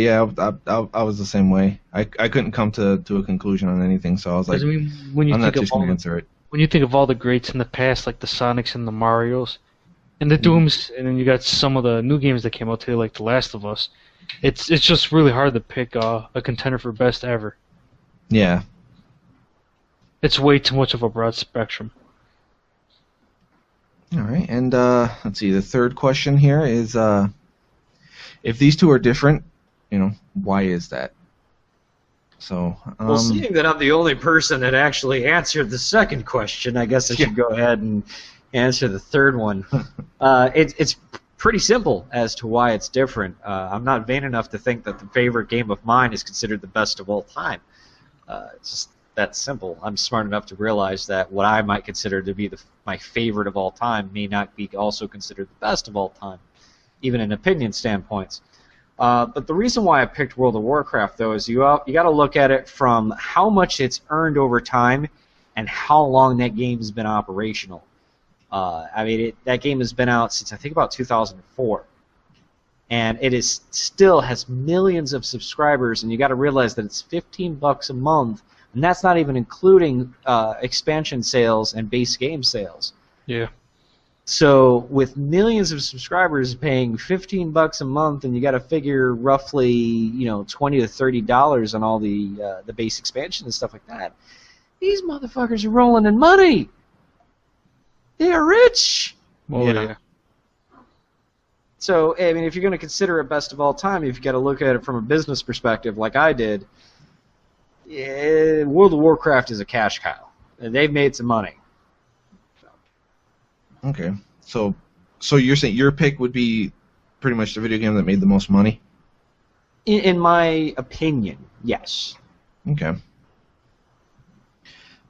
I was the same way. I couldn't come to a conclusion on anything, so I was like, when you I'm not think just of going to answer it. When you think of all the greats in the past, like the Sonics and the Marios, and the Dooms, and then you got some of the new games that came out today, like The Last of Us, it's just really hard to pick a contender for best ever. Yeah. It's way too much of a broad spectrum. All right, and let's see. The third question here is, if these two are different, why is that? So, well, seeing that I'm the only person that actually answered the second question, I guess I should go ahead and answer the third one. It's pretty simple as to why it's different. I'm not vain enough to think that the favorite game of mine is considered the best of all time. It's just that simple. I'm smart enough to realize that what I might consider to be my favorite of all time may not be also considered the best of all time, even in opinion standpoints. But the reason why I picked World of Warcraft, though, is you got to look at it from how much it's earned over time and how long that game has been operational. That game has been out since I think about 2004, and it still has millions of subscribers. And you got to realize that it's $15 a month, and that's not even including expansion sales and base game sales. Yeah. So with millions of subscribers paying $15 a month, and you got to figure roughly $20 to $30 on all the base expansion and stuff like that, these motherfuckers are rolling in money. They are rich. Oh, yeah. So if you're going to consider it best of all time, you've got to look at it from a business perspective, like I did. World of Warcraft is a cash cow, and they've made some money. Okay, so you're saying your pick would be pretty much the video game that made the most money? In my opinion, yes. Okay.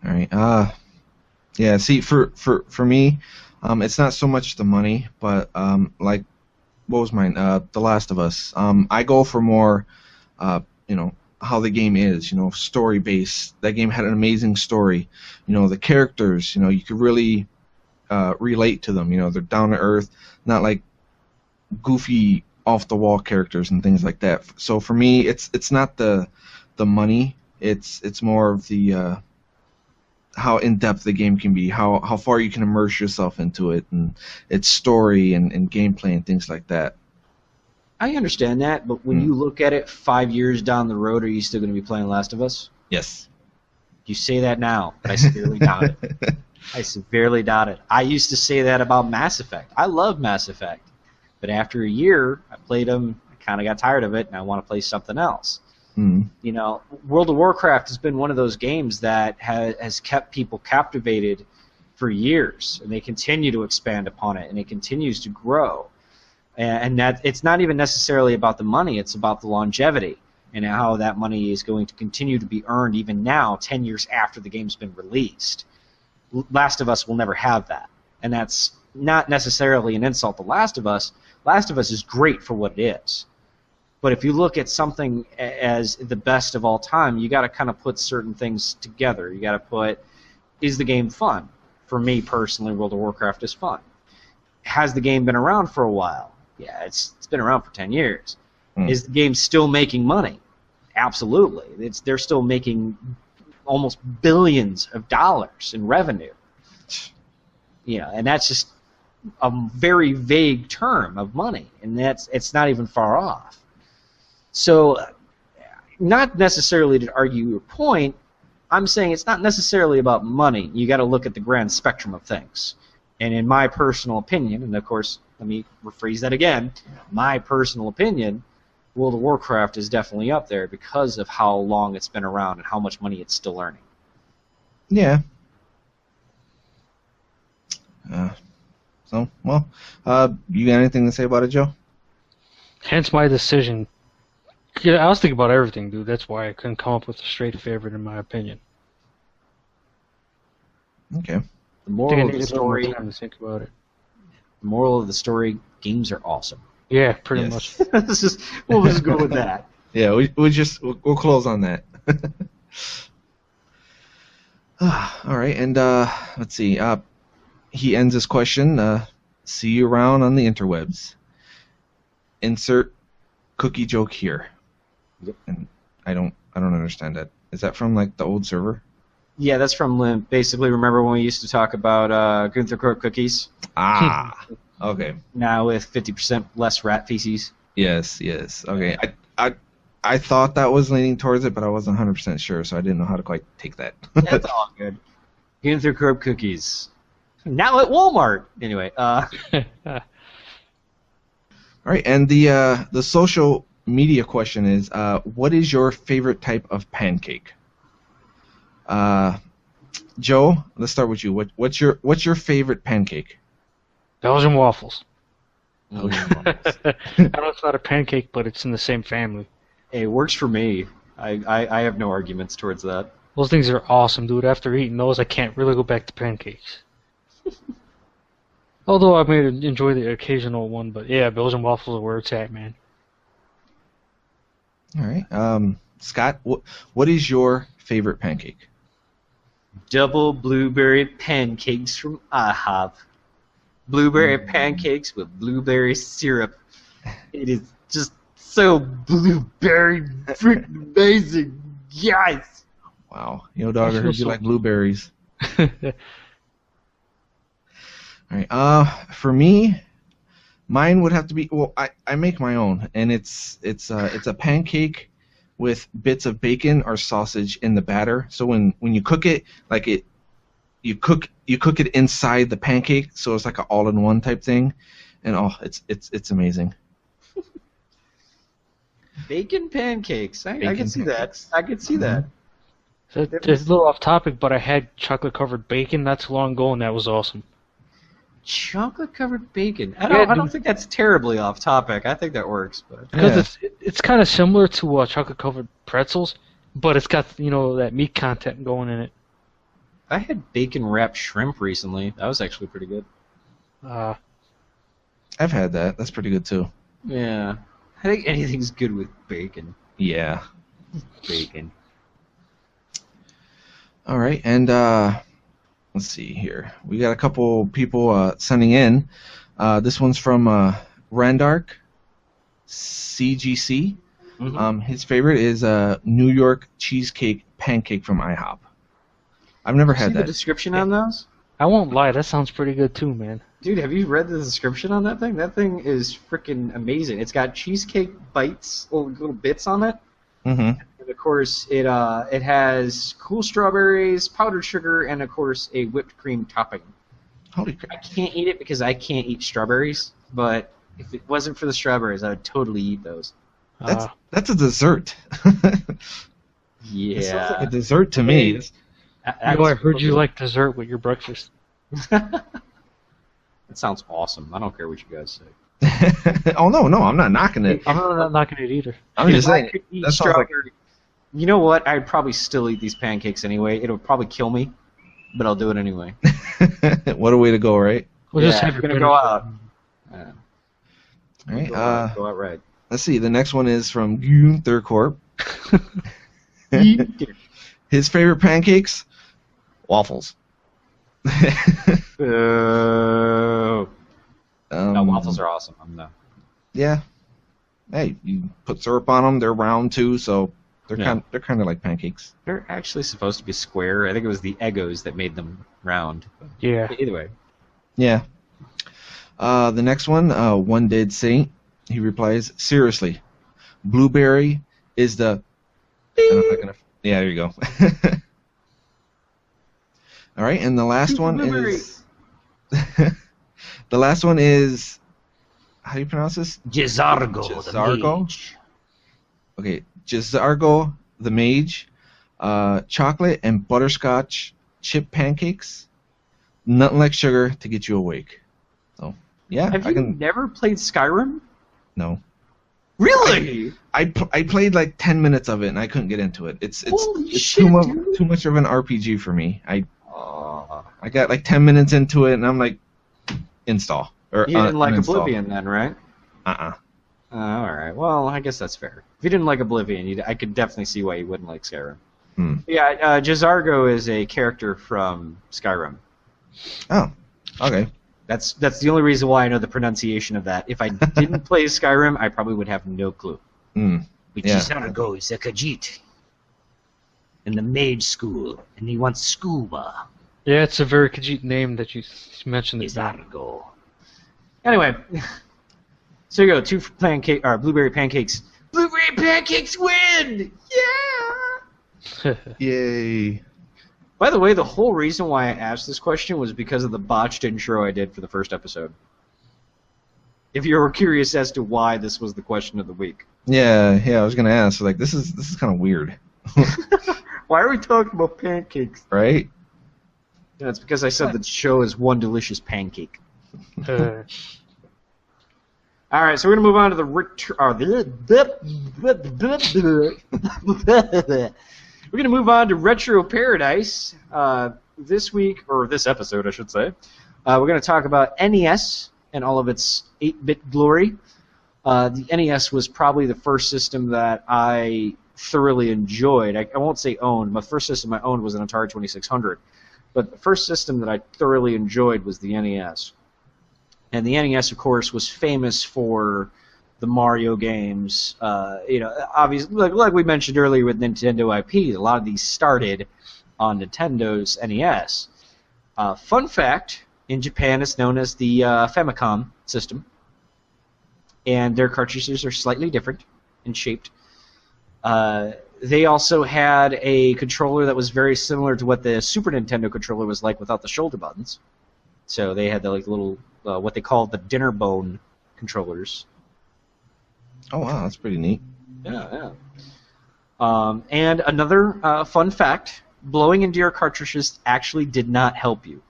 All right. Yeah. See, for me, it's not so much the money, but like, what was mine? The Last of Us. I go for more, how the game is. Story based. That game had an amazing story. The characters. You could really relate to them. They're down to earth, not like goofy off the wall characters and things like that. So for me, it's not the the money. It's more of the how in depth the game can be, how far you can immerse yourself into it, and its story and gameplay and things like that. I understand that, but when you look at it 5 years down the road, are you still going to be playing Last of Us? Yes. You say that now, but I severely doubt it. I severely doubt it. I used to say that about Mass Effect. I love Mass Effect. But after a year, I played them, I kind of got tired of it, and I want to play something else. You know, World of Warcraft has been one of those games that has kept people captivated for years, and they continue to expand upon it, and it continues to grow. And that it's not even necessarily about the money, it's about the longevity and how that money is going to continue to be earned even now, 10 years after the game's been released. Last of Us will never have that. And that's not necessarily an insult to Last of Us. Last of Us is great for what it is. But if you look at something as the best of all time, you got to kind of put certain things together. You got to put, is the game fun? For me personally, World of Warcraft is fun. Has the game been around for a while? Yeah, it's been around for 10 years. Is the game still making money? Absolutely. They're still making almost billions of dollars in revenue. You know, and that's just a very vague term of money, and it's not even far off. So, not necessarily to argue your point, I'm saying it's not necessarily about money. You got to look at the grand spectrum of things. And in my personal opinion, and of course, let me rephrase that again, my personal opinion, World of Warcraft is definitely up there because of how long it's been around and how much money it's still earning. Yeah. You got anything to say about it, Joe? Hence my decision. Yeah, I was thinking about everything, dude. That's why I couldn't come up with a straight favorite, in my opinion. Okay. The moral of the story. Time to think about it. The moral of the story: games are awesome. Yeah, pretty much. We'll just go with that. Yeah, we'll close on that. All right, and let's see. He ends his question. See you around on the interwebs. Insert cookie joke here. Yep. And I don't understand that. Is that from like the old server? Yeah, that's from basically. Remember when we used to talk about Gunther Crook cookies? Ah, okay. Now with 50% less rat feces. Yes. Okay. I thought that was leaning towards it, but I wasn't 100% sure, so I didn't know how to quite take that. That's all good. Gunther Crook cookies. Now at Walmart. Anyway. All right, and the social media question is, what is your favorite type of pancake? Joe, let's start with you. What's your favorite pancake? Belgian waffles. Belgian waffles. I know it's not a pancake, but it's in the same family. Hey, it works for me. I have no arguments towards that. Those things are awesome, dude. After eating those, I can't really go back to pancakes. Although I may enjoy the occasional one, but yeah, Belgian waffles are where it's at, man. All right. Scott, what is your favorite pancake? Double blueberry pancakes from IHOP. Blueberry pancakes with blueberry syrup. It is just so blueberry freaking amazing. Yes! Wow. Dog, I heard you like blueberries. All right. For me, mine would have to be. Well, I make my own, and it's a pancake with bits of bacon or sausage in the batter. So when you cook it, you cook it inside the pancake, so it's like an all-in-one type thing, and it's amazing. Bacon pancakes. I can see pancakes. that. I can see that. So it's a little off topic, but I had chocolate-covered bacon not too long ago, and that was awesome. Chocolate-covered bacon. I don't think that's terribly off topic. I think that works, but because it's kind of similar to chocolate-covered pretzels, but it's got that meat content going in it. I had bacon-wrapped shrimp recently. That was actually pretty good. I've had that. That's pretty good too. Yeah, I think anything's good with bacon. Yeah. Bacon. All right, and let's see here. We got a couple people sending in. This one's from Randark CGC. Mhm. His favorite is New York cheesecake pancake from IHOP. I've never See had the that. description on those? I won't lie, that sounds pretty good too, man. Dude, have you read the description on that thing? That thing is freaking amazing. It's got cheesecake bites, little bits on it. Mm-hmm. And of course, it has cool strawberries, powdered sugar, and of course a whipped cream topping. Holy I crap! can't eat it because I can't eat strawberries, but if it wasn't for the strawberries, I would totally eat those. That's a dessert. Yeah. It sounds like a dessert to me. You know, I heard you like dessert with your breakfast. That sounds awesome. I don't care what you guys say. Oh no, I'm not knocking it. I'm not knocking it either. I'm just If I saying. could eat That sounds like strawberry, you know what? I'd probably still eat these pancakes anyway. It would probably kill me, but I'll do it anyway. what a way to go, right? We'll just Yeah, have if your you're gonna dinner. go out. All right. Go out right. Let's see. The next one is from Gunther Corp. His favorite pancakes? Waffles. No, waffles are awesome. Yeah. Hey, you put syrup on them. They're round too, so they're Yeah. kind of like pancakes. They're actually supposed to be square. I think it was the Eggos that made them round. Yeah. Either way. Yeah. The next one, One Dead Saint. He replies, seriously, blueberry is the. And I'm not gonna. Yeah, there you go. All right, and the last one is. The last one is. How do you pronounce this? Gizargo. Gizargo? Okay, Gizargo the Mage, chocolate and butterscotch chip pancakes, nothing like sugar to get you awake. So, yeah, Have I you can. never played Skyrim? No, Really? I played like 10 minutes of it and I couldn't get into it. It's Holy it's shit, dude. too much of an RPG for me. I Oh. got like 10 minutes into it and I'm like, install or You didn't like uninstall. Oblivion then, right? All right. Well, I guess that's fair. If you didn't like Oblivion, I could definitely see why you wouldn't like Skyrim. Hmm. Yeah, Jizargo is a character from Skyrim. Oh, okay. That's the only reason why I know the pronunciation of that. If I didn't play Skyrim, I probably would have no clue. Hmm. Yeah. Jizargo is a Khajiit in the mage school, and he wants scuba. Yeah, it's a very Khajiit name that you mentioned. Jizargo. Anyway, so you go, two blueberry pancakes. Blueberry pancakes win! Yeah! Yay. By the way, the whole reason why I asked this question was because of the botched intro I did for the first episode. If you were curious as to why this was the question of the week. Yeah, I was gonna ask. Like, this is kind of weird, Why are we talking about pancakes? right? Yeah, it's because I said the show is one delicious pancake. Uh, All right, so we're gonna move on to the we're gonna move on to Retro Paradise this week, or this episode, I should say. We're gonna talk about NES and all of its 8-bit glory. The NES was probably the first system that I thoroughly enjoyed. I won't say owned. My first system I owned was an Atari 2600, but the first system that I thoroughly enjoyed was the NES. And the NES, of course, was famous for the Mario games. Obviously, like we mentioned earlier with Nintendo IP, a lot of these started on Nintendo's NES. Fun fact, in Japan it's known as the Famicom system, and their cartridges are slightly different in shaped. They also had a controller that was very similar to what the Super Nintendo controller was like without the shoulder buttons. So they had the little what they call the dinner bone controllers. Oh wow, that's pretty neat. Yeah. And another fun fact: blowing into your cartridges actually did not help you.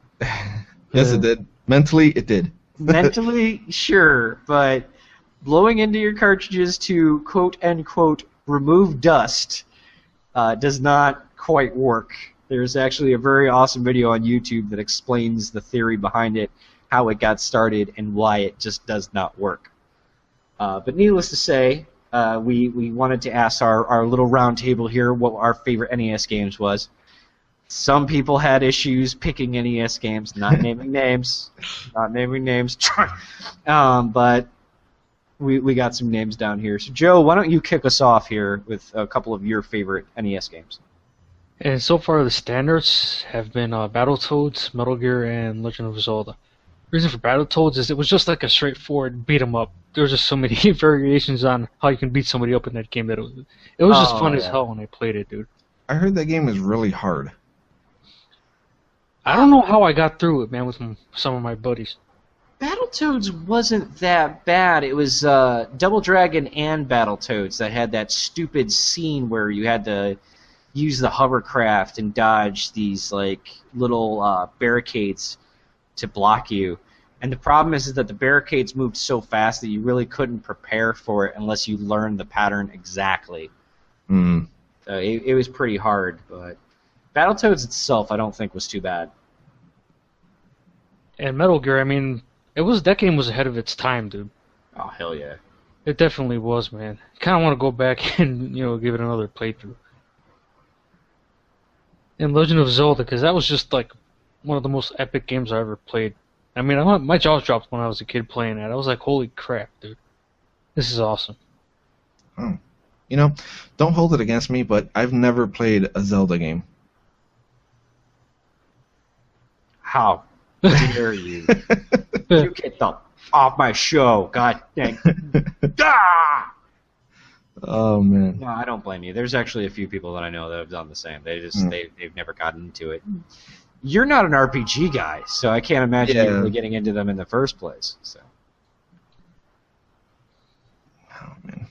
Yes, it did. Mentally, it did. Mentally, sure, but blowing into your cartridges to quote unquote remove dust does not quite work. There's actually a very awesome video on YouTube that explains the theory behind it, how it got started, and why it just does not work. But needless to say, we wanted to ask our little round table here what our favorite NES games was. Some people had issues picking NES games, not naming names, but we got some names down here. So Joe, why don't you kick us off here with a couple of your favorite NES games? And so far, the standards have been Battletoads, Metal Gear, and Legend of Zelda. The reason for Battletoads is it was just like a straightforward beat 'em up. There were just so many variations on how you can beat somebody up in that game that it was just fun as hell when I played it, dude. I heard that game is really hard. I don't know how I got through it, man, with some of my buddies. Battletoads wasn't that bad. It was Double Dragon and Battletoads that had that stupid scene where you had to use the hovercraft and dodge these like little barricades to block you. And the problem is that the barricades moved so fast that you really couldn't prepare for it unless you learned the pattern exactly. Mm. So it was pretty hard, but Battletoads itself I don't think was too bad. And Metal Gear, I mean, that game was ahead of its time, dude. Oh, hell yeah. It definitely was, man. I kind of want to go back and, give it another playthrough. And Legend of Zelda, because that was just like one of the most epic games I ever played. I mean, my jaw dropped when I was a kid playing that. I was like, holy crap, dude. This is awesome. Oh. Don't hold it against me, but I've never played a Zelda game. How dare you? You get the off my show, god dang. Ah! Oh, man. No, I don't blame you. There's actually a few people that I know that have done the same. They've never gotten into it. You're not an RPG guy, so I can't imagine you really getting into them in the first place. So. Oh, man.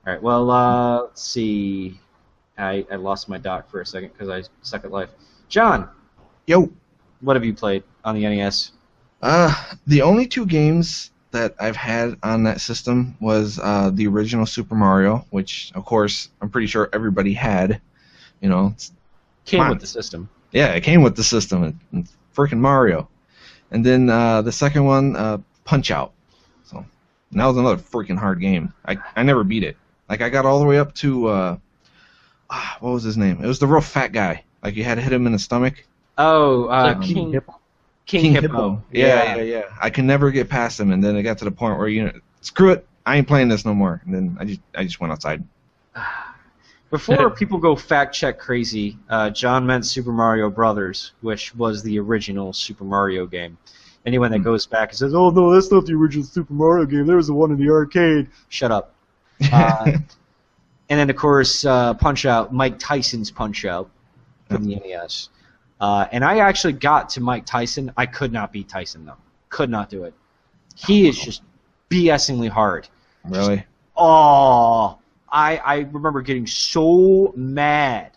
All right, well, let's see. I lost my doc for a second because I suck at life. John. Yo. What have you played on the NES? The only two games that I've had on that system was the original Super Mario, which, of course, I'm pretty sure everybody had. Came with the system. Yeah, it came with the system. It's freaking Mario. And then the second one, Punch-Out. So and that was another freaking hard game. I never beat it. Like, I got all the way up to, what was his name? It was the real fat guy. Like, you had to hit him in the stomach. Oh, King Hippo. Yeah. I could never get past him, and then it got to the point where, screw it, I ain't playing this no more. And then I just went outside. Before people go fact-check crazy, John meant Super Mario Brothers, which was the original Super Mario game. Anyone that goes back and says, oh, no, that's not the original Super Mario game, there was the one in the arcade. Shut up. And then, of course, Punch-Out, Mike Tyson's Punch-Out from the NES. And I actually got to Mike Tyson. I could not beat Tyson, though. Could not do it. He is just BSingly hard. Really? I remember getting so mad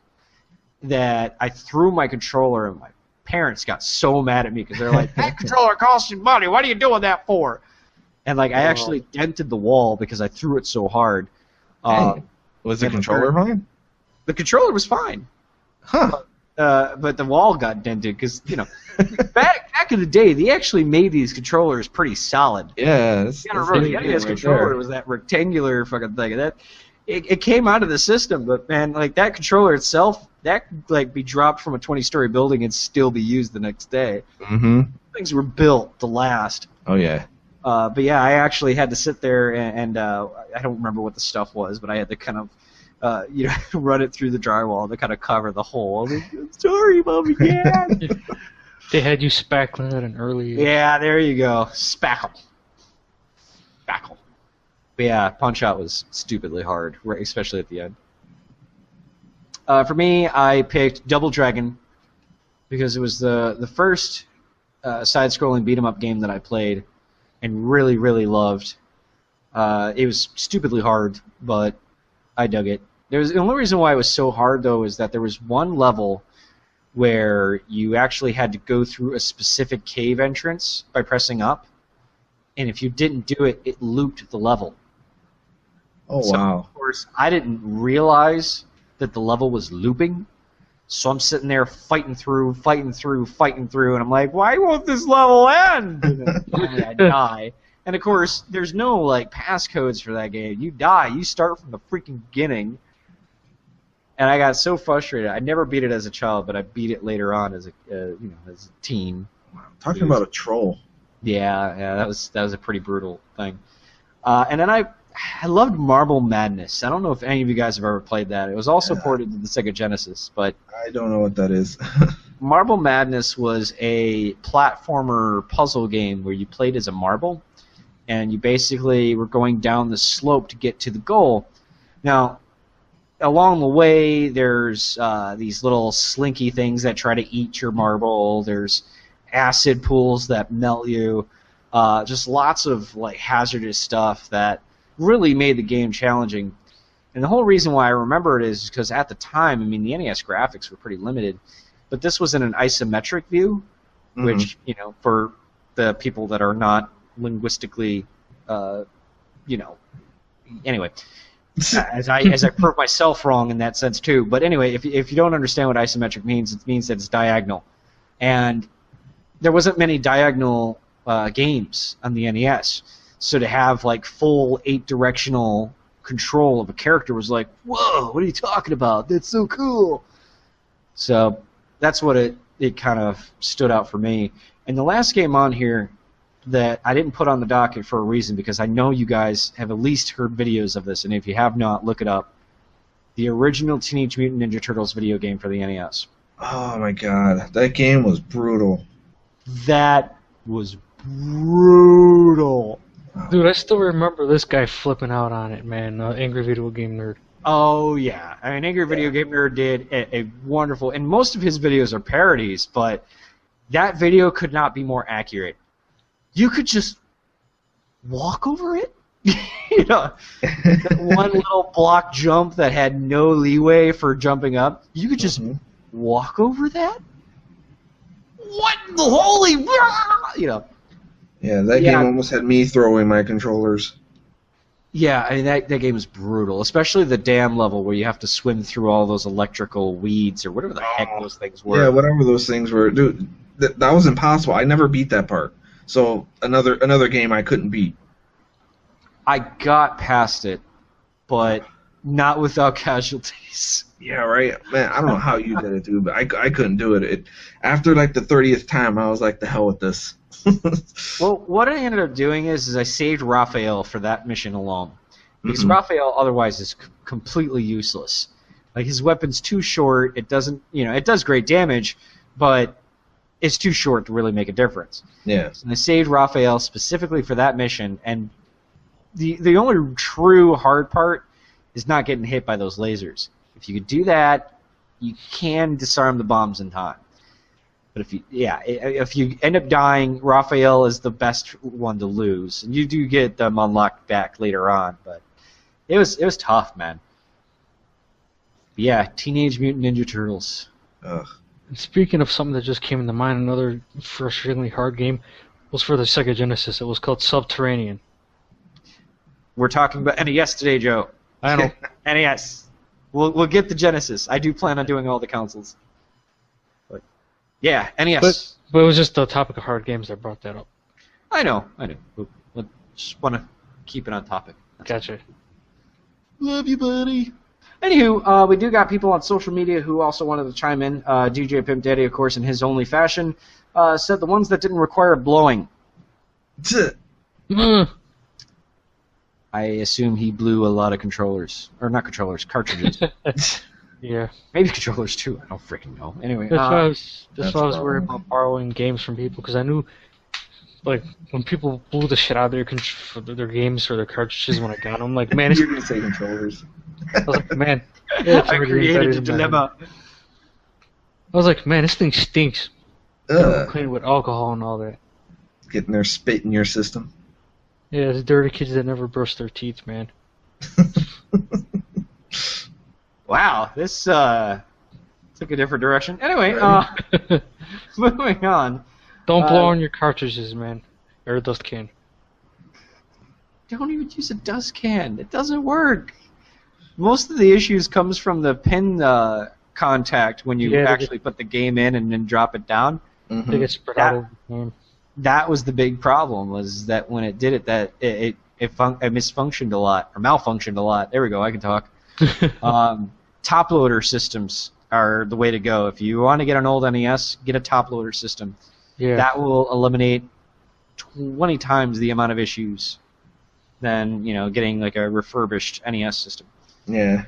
that I threw my controller, and my parents got so mad at me because they're like, that controller costs you money. What are you doing that for? And, like, I actually dented the wall because I threw it so hard. Was the controller fine? The controller was fine. Huh. But the wall got dented because, back in the day, they actually made these controllers pretty solid. Yeah. The NES controller was that rectangular fucking thing. It came out of the system, but, man, like, that controller itself, that could, like, be dropped from a 20-story building and still be used the next day. Mm-hmm. Things were built to last. Oh, yeah. But, yeah, I actually had to sit there and I don't remember what the stuff was, but I had to kind of run it through the drywall to kind of cover the hole. I was like, sorry, Mom and Dad. They had you spackling at an early... Yeah, there you go. Spackle. But yeah, Punch-Out was stupidly hard, especially at the end. For me, I picked Double Dragon because it was the first side-scrolling beat-em-up game that I played and really, really loved. It was stupidly hard, but I dug it. The only reason why it was so hard, though, is that there was one level where you actually had to go through a specific cave entrance by pressing up, and if you didn't do it, it looped the level. Oh, so, wow. Of course, I didn't realize that the level was looping, so I'm sitting there fighting through, and I'm like, why won't this level end? And then finally I die. And, of course, there's no, like, passcodes for that game. You die. You start from the freaking beginning. And I got so frustrated. I never beat it as a child, but I beat it later on as a teen. Talking about a troll. Yeah, that was a pretty brutal thing. And then I loved Marble Madness. I don't know if any of you guys have ever played that. It was also ported to the Sega Genesis, but I don't know what that is. Marble Madness was a platformer puzzle game where you played as a marble, and you basically were going down the slope to get to the goal. Now, along the way, there's these little slinky things that try to eat your marble. There's acid pools that melt you. Just lots of like hazardous stuff that really made the game challenging. And the whole reason why I remember it is because at the time, I mean, the NES graphics were pretty limited, but this was in an isometric view, which, you know, for the people that are not linguistically, you know, anyway, as I prove myself wrong in that sense too. But anyway, if you don't understand what isometric means, it means that it's diagonal, and there wasn't many diagonal games on the NES. So to have like full 8-directional control of a character was like, whoa, what are you talking about? That's so cool. So that's what it kind of stood out for me. And the last game on here that I didn't put on the docket for a reason, because I know you guys have at least heard videos of this, and if you have not, look it up. The original Teenage Mutant Ninja Turtles video game for the NES. Oh my god, that game was brutal. That was brutal. Dude, I still remember this guy flipping out on it, man. Angry Video Game Nerd. Oh, yeah. I mean, Angry Video Game Nerd did a wonderful... And most of his videos are parodies, but that video could not be more accurate. You could just walk over it? You know, that one little block jump that had no leeway for jumping up. You could just walk over that? What the holy... You know. Yeah, that game almost had me throwing my controllers. Yeah, I mean, that game is brutal, especially the dam level where you have to swim through all those electrical weeds or whatever the heck those things were. Yeah, whatever those things were. Dude, that was impossible. I never beat that part. So another game I couldn't beat. I got past it, but not without casualties. Yeah, right. Man, I don't know how you did it, dude, but I couldn't do it. After like the 30th time, I was like, the hell with this. Well, what I ended up doing is I saved Raphael for that mission alone, because Raphael otherwise is completely useless. Like, his weapon's too short. It doesn't, you know, it does great damage, but it's too short to really make a difference. Yeah. So I saved Raphael specifically for that mission, and the only true hard part is not getting hit by those lasers. If you could do that, you can disarm the bombs in time. But if you end up dying, Raphael is the best one to lose, and you do get them unlocked back later on. But it was tough, man. But yeah, Teenage Mutant Ninja Turtles. Ugh. And speaking of something that just came into mind, another frustratingly hard game was for the Sega Genesis. It was called Subterranean. We're talking about NES today, Joe. I know. NES. We'll get the Genesis. I do plan on doing all the consoles. But yeah, NES. But it was just the topic of hard games that brought that up. I know. We just want to keep it on topic. Gotcha. Love you, buddy. Anywho, we do got people on social media who also wanted to chime in. DJ Pimp Daddy, of course, in his only fashion, said the ones that didn't require blowing. I assume he blew a lot of controllers. Or not controllers, cartridges. Yeah. Maybe controllers, too. I don't freaking know. Anyway. That's why I was worried about borrowing games from people, because I knew, like, when people blew the shit out of their games or their cartridges when I got them, like, man, You're going to say controllers. I was like, man. I created a dilemma. I was like, man, this thing stinks. Ugh. Clean with alcohol and all that. Getting their spit in your system. Yeah, the dirty kids that never brush their teeth, man. Wow, this took a different direction. Anyway, moving on. Don't blow on your cartridges, man. Or a dust can. Don't even use a dust can. It doesn't work. Most of the issues comes from the pin contact when you actually put the game in and then drop it down. They get spread out over the game. That was the big problem, was that when it did it, that it misfunctioned a lot, or malfunctioned a lot. There we go, I can talk. Top loader systems are the way to go. If you want to get an old NES, get a top loader system. Yeah. That will eliminate 20 times the amount of issues than getting like a refurbished NES system. Yeah.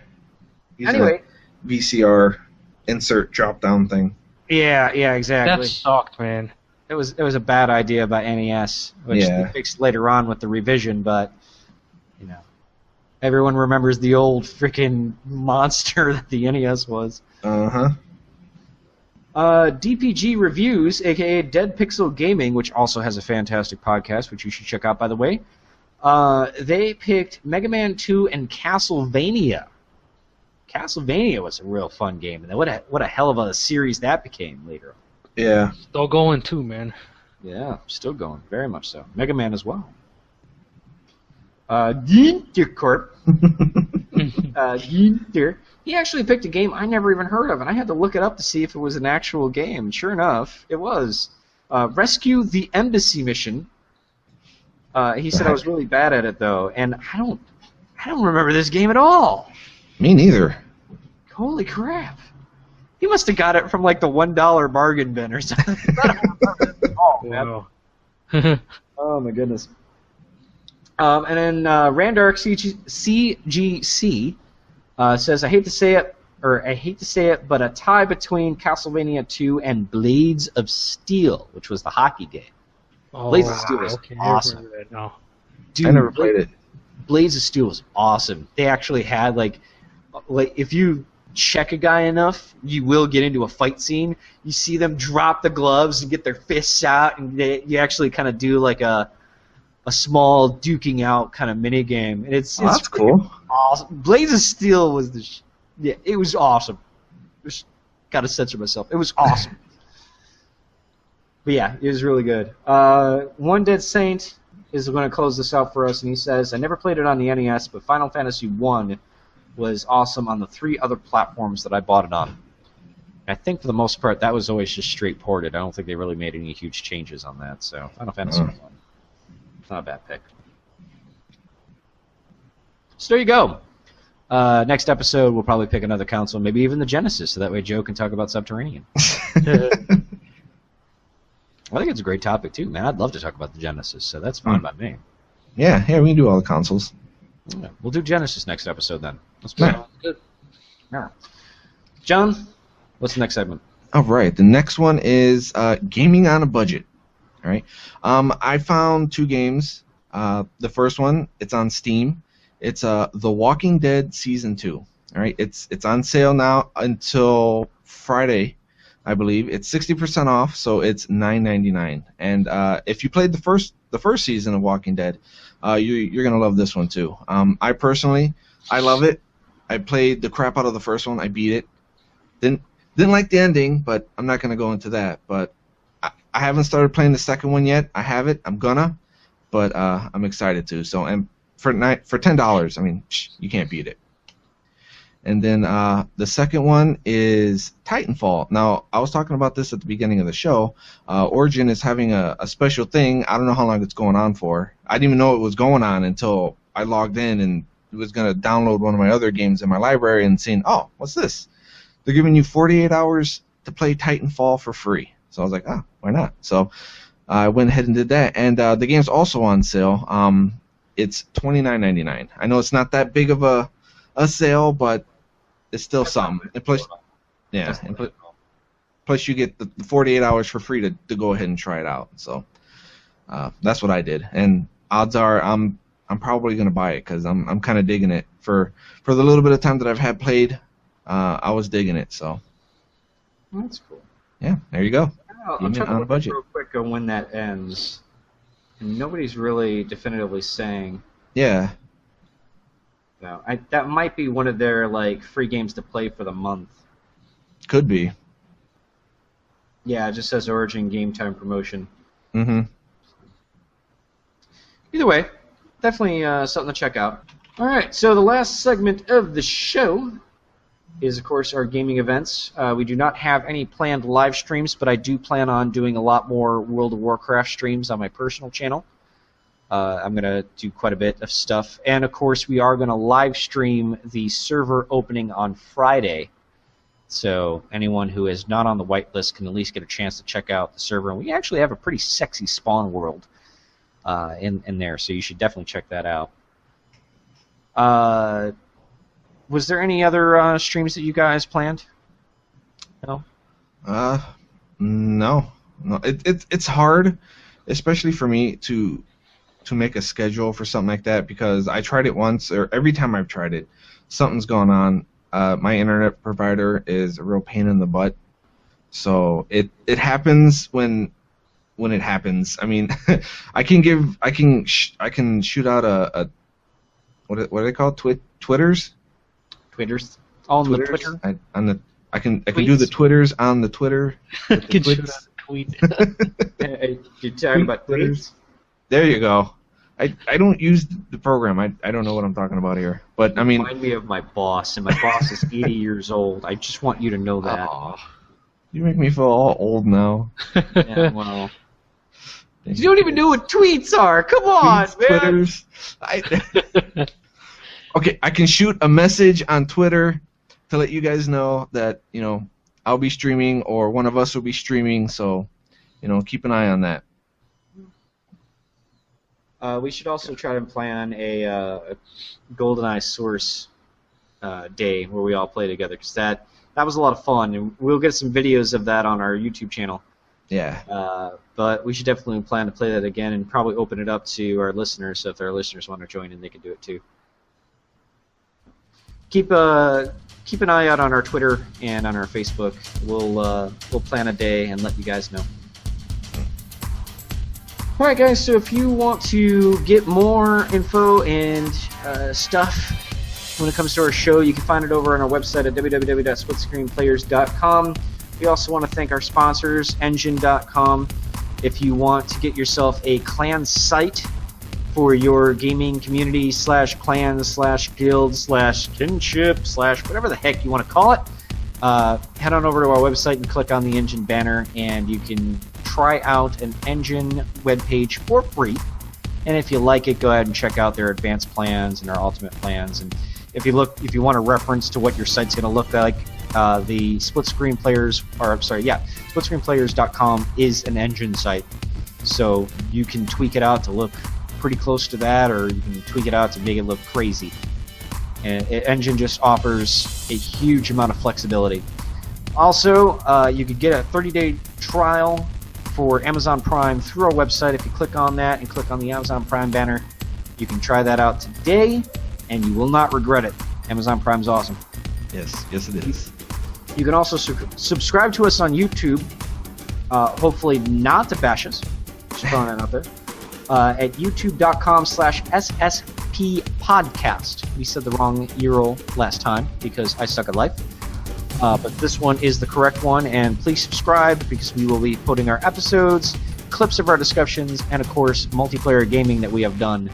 Using Anyway, a VCR insert drop down thing. yeah, That exactly. sucked, man. It was a bad idea by NES, which Yeah. they fixed later on with the revision, but everyone remembers the old freaking monster that the NES was. Uh-huh. DPG Reviews, aka Dead Pixel Gaming, which also has a fantastic podcast, which you should check out, by the way. They picked Mega Man 2 and Castlevania. Castlevania was a real fun game, and what a hell of a series that became later on. Yeah. Still going too, man. Yeah, still going, very much so. Mega Man as well. Ginter Corp. Ginter. He actually picked a game I never even heard of, and I had to look it up to see if it was an actual game. Sure enough, it was. Rescue the Embassy Mission. He said I was really bad at it though, and I don't remember this game at all. Me neither. Holy crap! He must have got it from like the $1 bargain bin or something. I don't remember it at all, man. Wow. Oh my goodness. And then Randark CGC says, I hate to say it, but a tie between Castlevania 2 and Blades of Steel, which was the hockey game. Oh, Blades of Steel was okay, awesome. I remember that now. Dude, I never played it. Blades of Steel was awesome. They actually had like if you check a guy enough, you will get into a fight scene. You see them drop the gloves and get their fists out, and you actually kind of do like a small duking out kind of mini game. And it's That's cool. Awesome. Blades of Steel was it was awesome. Just gotta censor myself. It was awesome. But yeah, it was really good. One Dead Saint is going to close this out for us, and he says, I never played it on the NES, but Final Fantasy I was awesome on the 3 other platforms that I bought it on. I think for the most part that was always just straight ported. I don't think they really made any huge changes on that. So Final Fantasy I. It's not a bad pick. So there you go. Next episode we'll probably pick another console, maybe even the Genesis, so that way Joe can talk about Subterranean. I think it's a great topic too, man. I'd love to talk about the Genesis, so that's fine by me. Yeah, we can do all the consoles. Yeah, we'll do Genesis next episode then. Let's Yeah. Good. Yeah. John, what's the next segment? All right, the next one is gaming on a budget. All right, I found 2 games. The first one, it's on Steam. It's The Walking Dead Season 2. All right, it's on sale now until Friday, I believe. It's 60% off, so it's $9.99. And if you played the first season of Walking Dead, you're gonna love this one too. I personally, I love it. I played the crap out of the first one. I beat it. Didn't like the ending, but I'm not gonna go into that. But I haven't started playing the second one yet. I have it. I'm gonna, but I'm excited to. So, and for $10, I mean, you can't beat it. And then the second one is Titanfall. Now, I was talking about this at the beginning of the show. Origin is having a special thing. I don't know how long it's going on for. I didn't even know it was going on until I logged in and was going to download one of my other games in my library and seeing, oh, what's this? They're giving you 48 hours to play Titanfall for free. So I was like, why not? So I went ahead and did that. And the game's also on sale. It's $29.99. I know it's not that big of a sale, but it's still something. And plus, yeah. And plus, you get the 48 hours for free to go ahead and try it out. So that's what I did. And odds are, I'm probably gonna buy it because I'm kind of digging it. For the little bit of time that I've had played, I was digging it. So That's cool. yeah, there you go. I'll Gaming try to on a look budget. real quick on when that ends. And nobody's really definitively saying. Yeah. No, that might be one of their like free games to play for the month. Could be. Yeah, it just says Origin Game Time Promotion. Mm-hmm. Either way, definitely something to check out. All right, so the last segment of the show is, of course, our gaming events. We do not have any planned live streams, but I do plan on doing a lot more World of Warcraft streams on my personal channel. I'm going to do quite a bit of stuff. And, of course, we are going to live stream the server opening on Friday. So anyone who is not on the whitelist can at least get a chance to check out the server. And we actually have a pretty sexy spawn world in there, so you should definitely check that out. Was there any other streams that you guys planned? No. No. It's hard, especially for me to make a schedule for something like that, because I tried it once, or every time I've tried it, something's going on. My internet provider is a real pain in the butt, so it happens when it happens. I mean, I can shoot out a what are they called? Twitters. On the Twitters? Twitter. I can do the Twitters on the Twitter. with the Can shoot twits. out a tweet. You're talking about tweets? There you go. I don't use the program. I don't know what I'm talking about here. But I mean, Remind me of my boss, and my boss is 80 years old. I just want you to know that. aw, you make me feel all old now. Yeah, well, you don't even know what tweets are. Come on, Tweets, man. Twitters. Okay, I can shoot a message on Twitter to let you guys know that, I'll be streaming, or one of us will be streaming, so, keep an eye on that. We should also try and plan a GoldenEye Source day where we all play together, because that was a lot of fun, and we'll get some videos of that on our YouTube channel. Yeah. But we should definitely plan to play that again and probably open it up to our listeners, so if our listeners want to join in, they can do it too. Keep an eye out on our Twitter and on our Facebook. We'll plan a day and let you guys know. All right, guys. So if you want to get more info and stuff when it comes to our show, you can find it over on our website at www.splitscreenplayers.com. We also want to thank our sponsors, Engine.com. If you want to get yourself a clan site for your gaming community / clan / guild / kinship / whatever the heck you want to call it, head on over to our website and click on the Engine banner, and you can try out an Engine webpage for free. And if you like it, go ahead and check out their advanced plans and our ultimate plans. And if you want a reference to what your site's going to look like, the Splitscreen Players, Splitscreenplayers.com is an Engine site, so you can tweak it out to look pretty close to that, or you can tweak it out to make it look crazy. And Engine just offers a huge amount of flexibility. Also, you could get a 30-day trial for Amazon Prime through our website. If you click on that and click on the Amazon Prime banner, you can try that out today, and you will not regret it. Amazon Prime's awesome. Yes, it is. You can also subscribe to us on YouTube, hopefully not to bash us, just throwing that out there, at youtube.com/SSP podcast. We said the wrong URL last time because I suck at life. But this one is the correct one, and please subscribe because we will be putting our episodes, clips of our discussions, and of course multiplayer gaming that we have done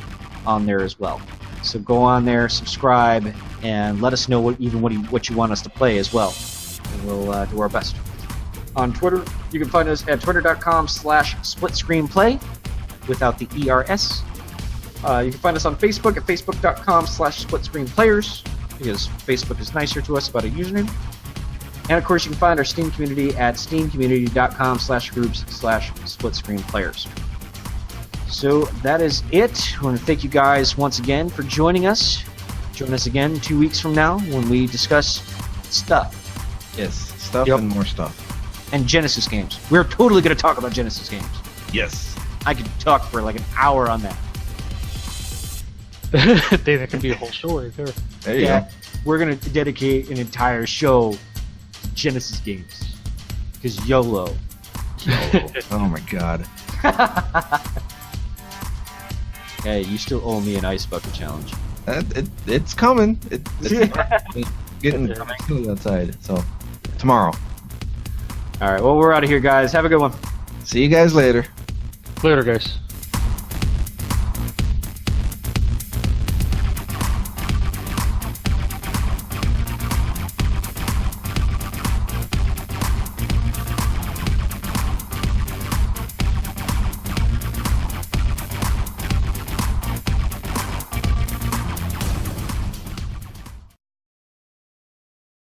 on there as well. So go on there, subscribe, and let us know what you want us to play as well. And we'll do our best. On Twitter, you can find us at twitter.com/splitscreenplay without the ERS. You can find us on Facebook at facebook.com/splitscreenplayers because Facebook is nicer to us about a username. And of course, you can find our Steam community at steamcommunity.com/groups/splitscreenplayers. So that is it. I want to thank you guys once again for joining us. Join us again 2 weeks from now when we discuss stuff. Yes, stuff Yep. and more stuff. And Genesis games. We're totally going to talk about Genesis games. Yes. I could talk for like an hour on that. That could be a whole show right there. There you go. We're going to dedicate an entire show to Genesis games. Because YOLO. Oh my God. Hey, you still owe me an ice bucket challenge. It's coming. It's getting chilly outside. So tomorrow. All right, well, we're out of here, guys. Have a good one. See you guys later. Later, guys.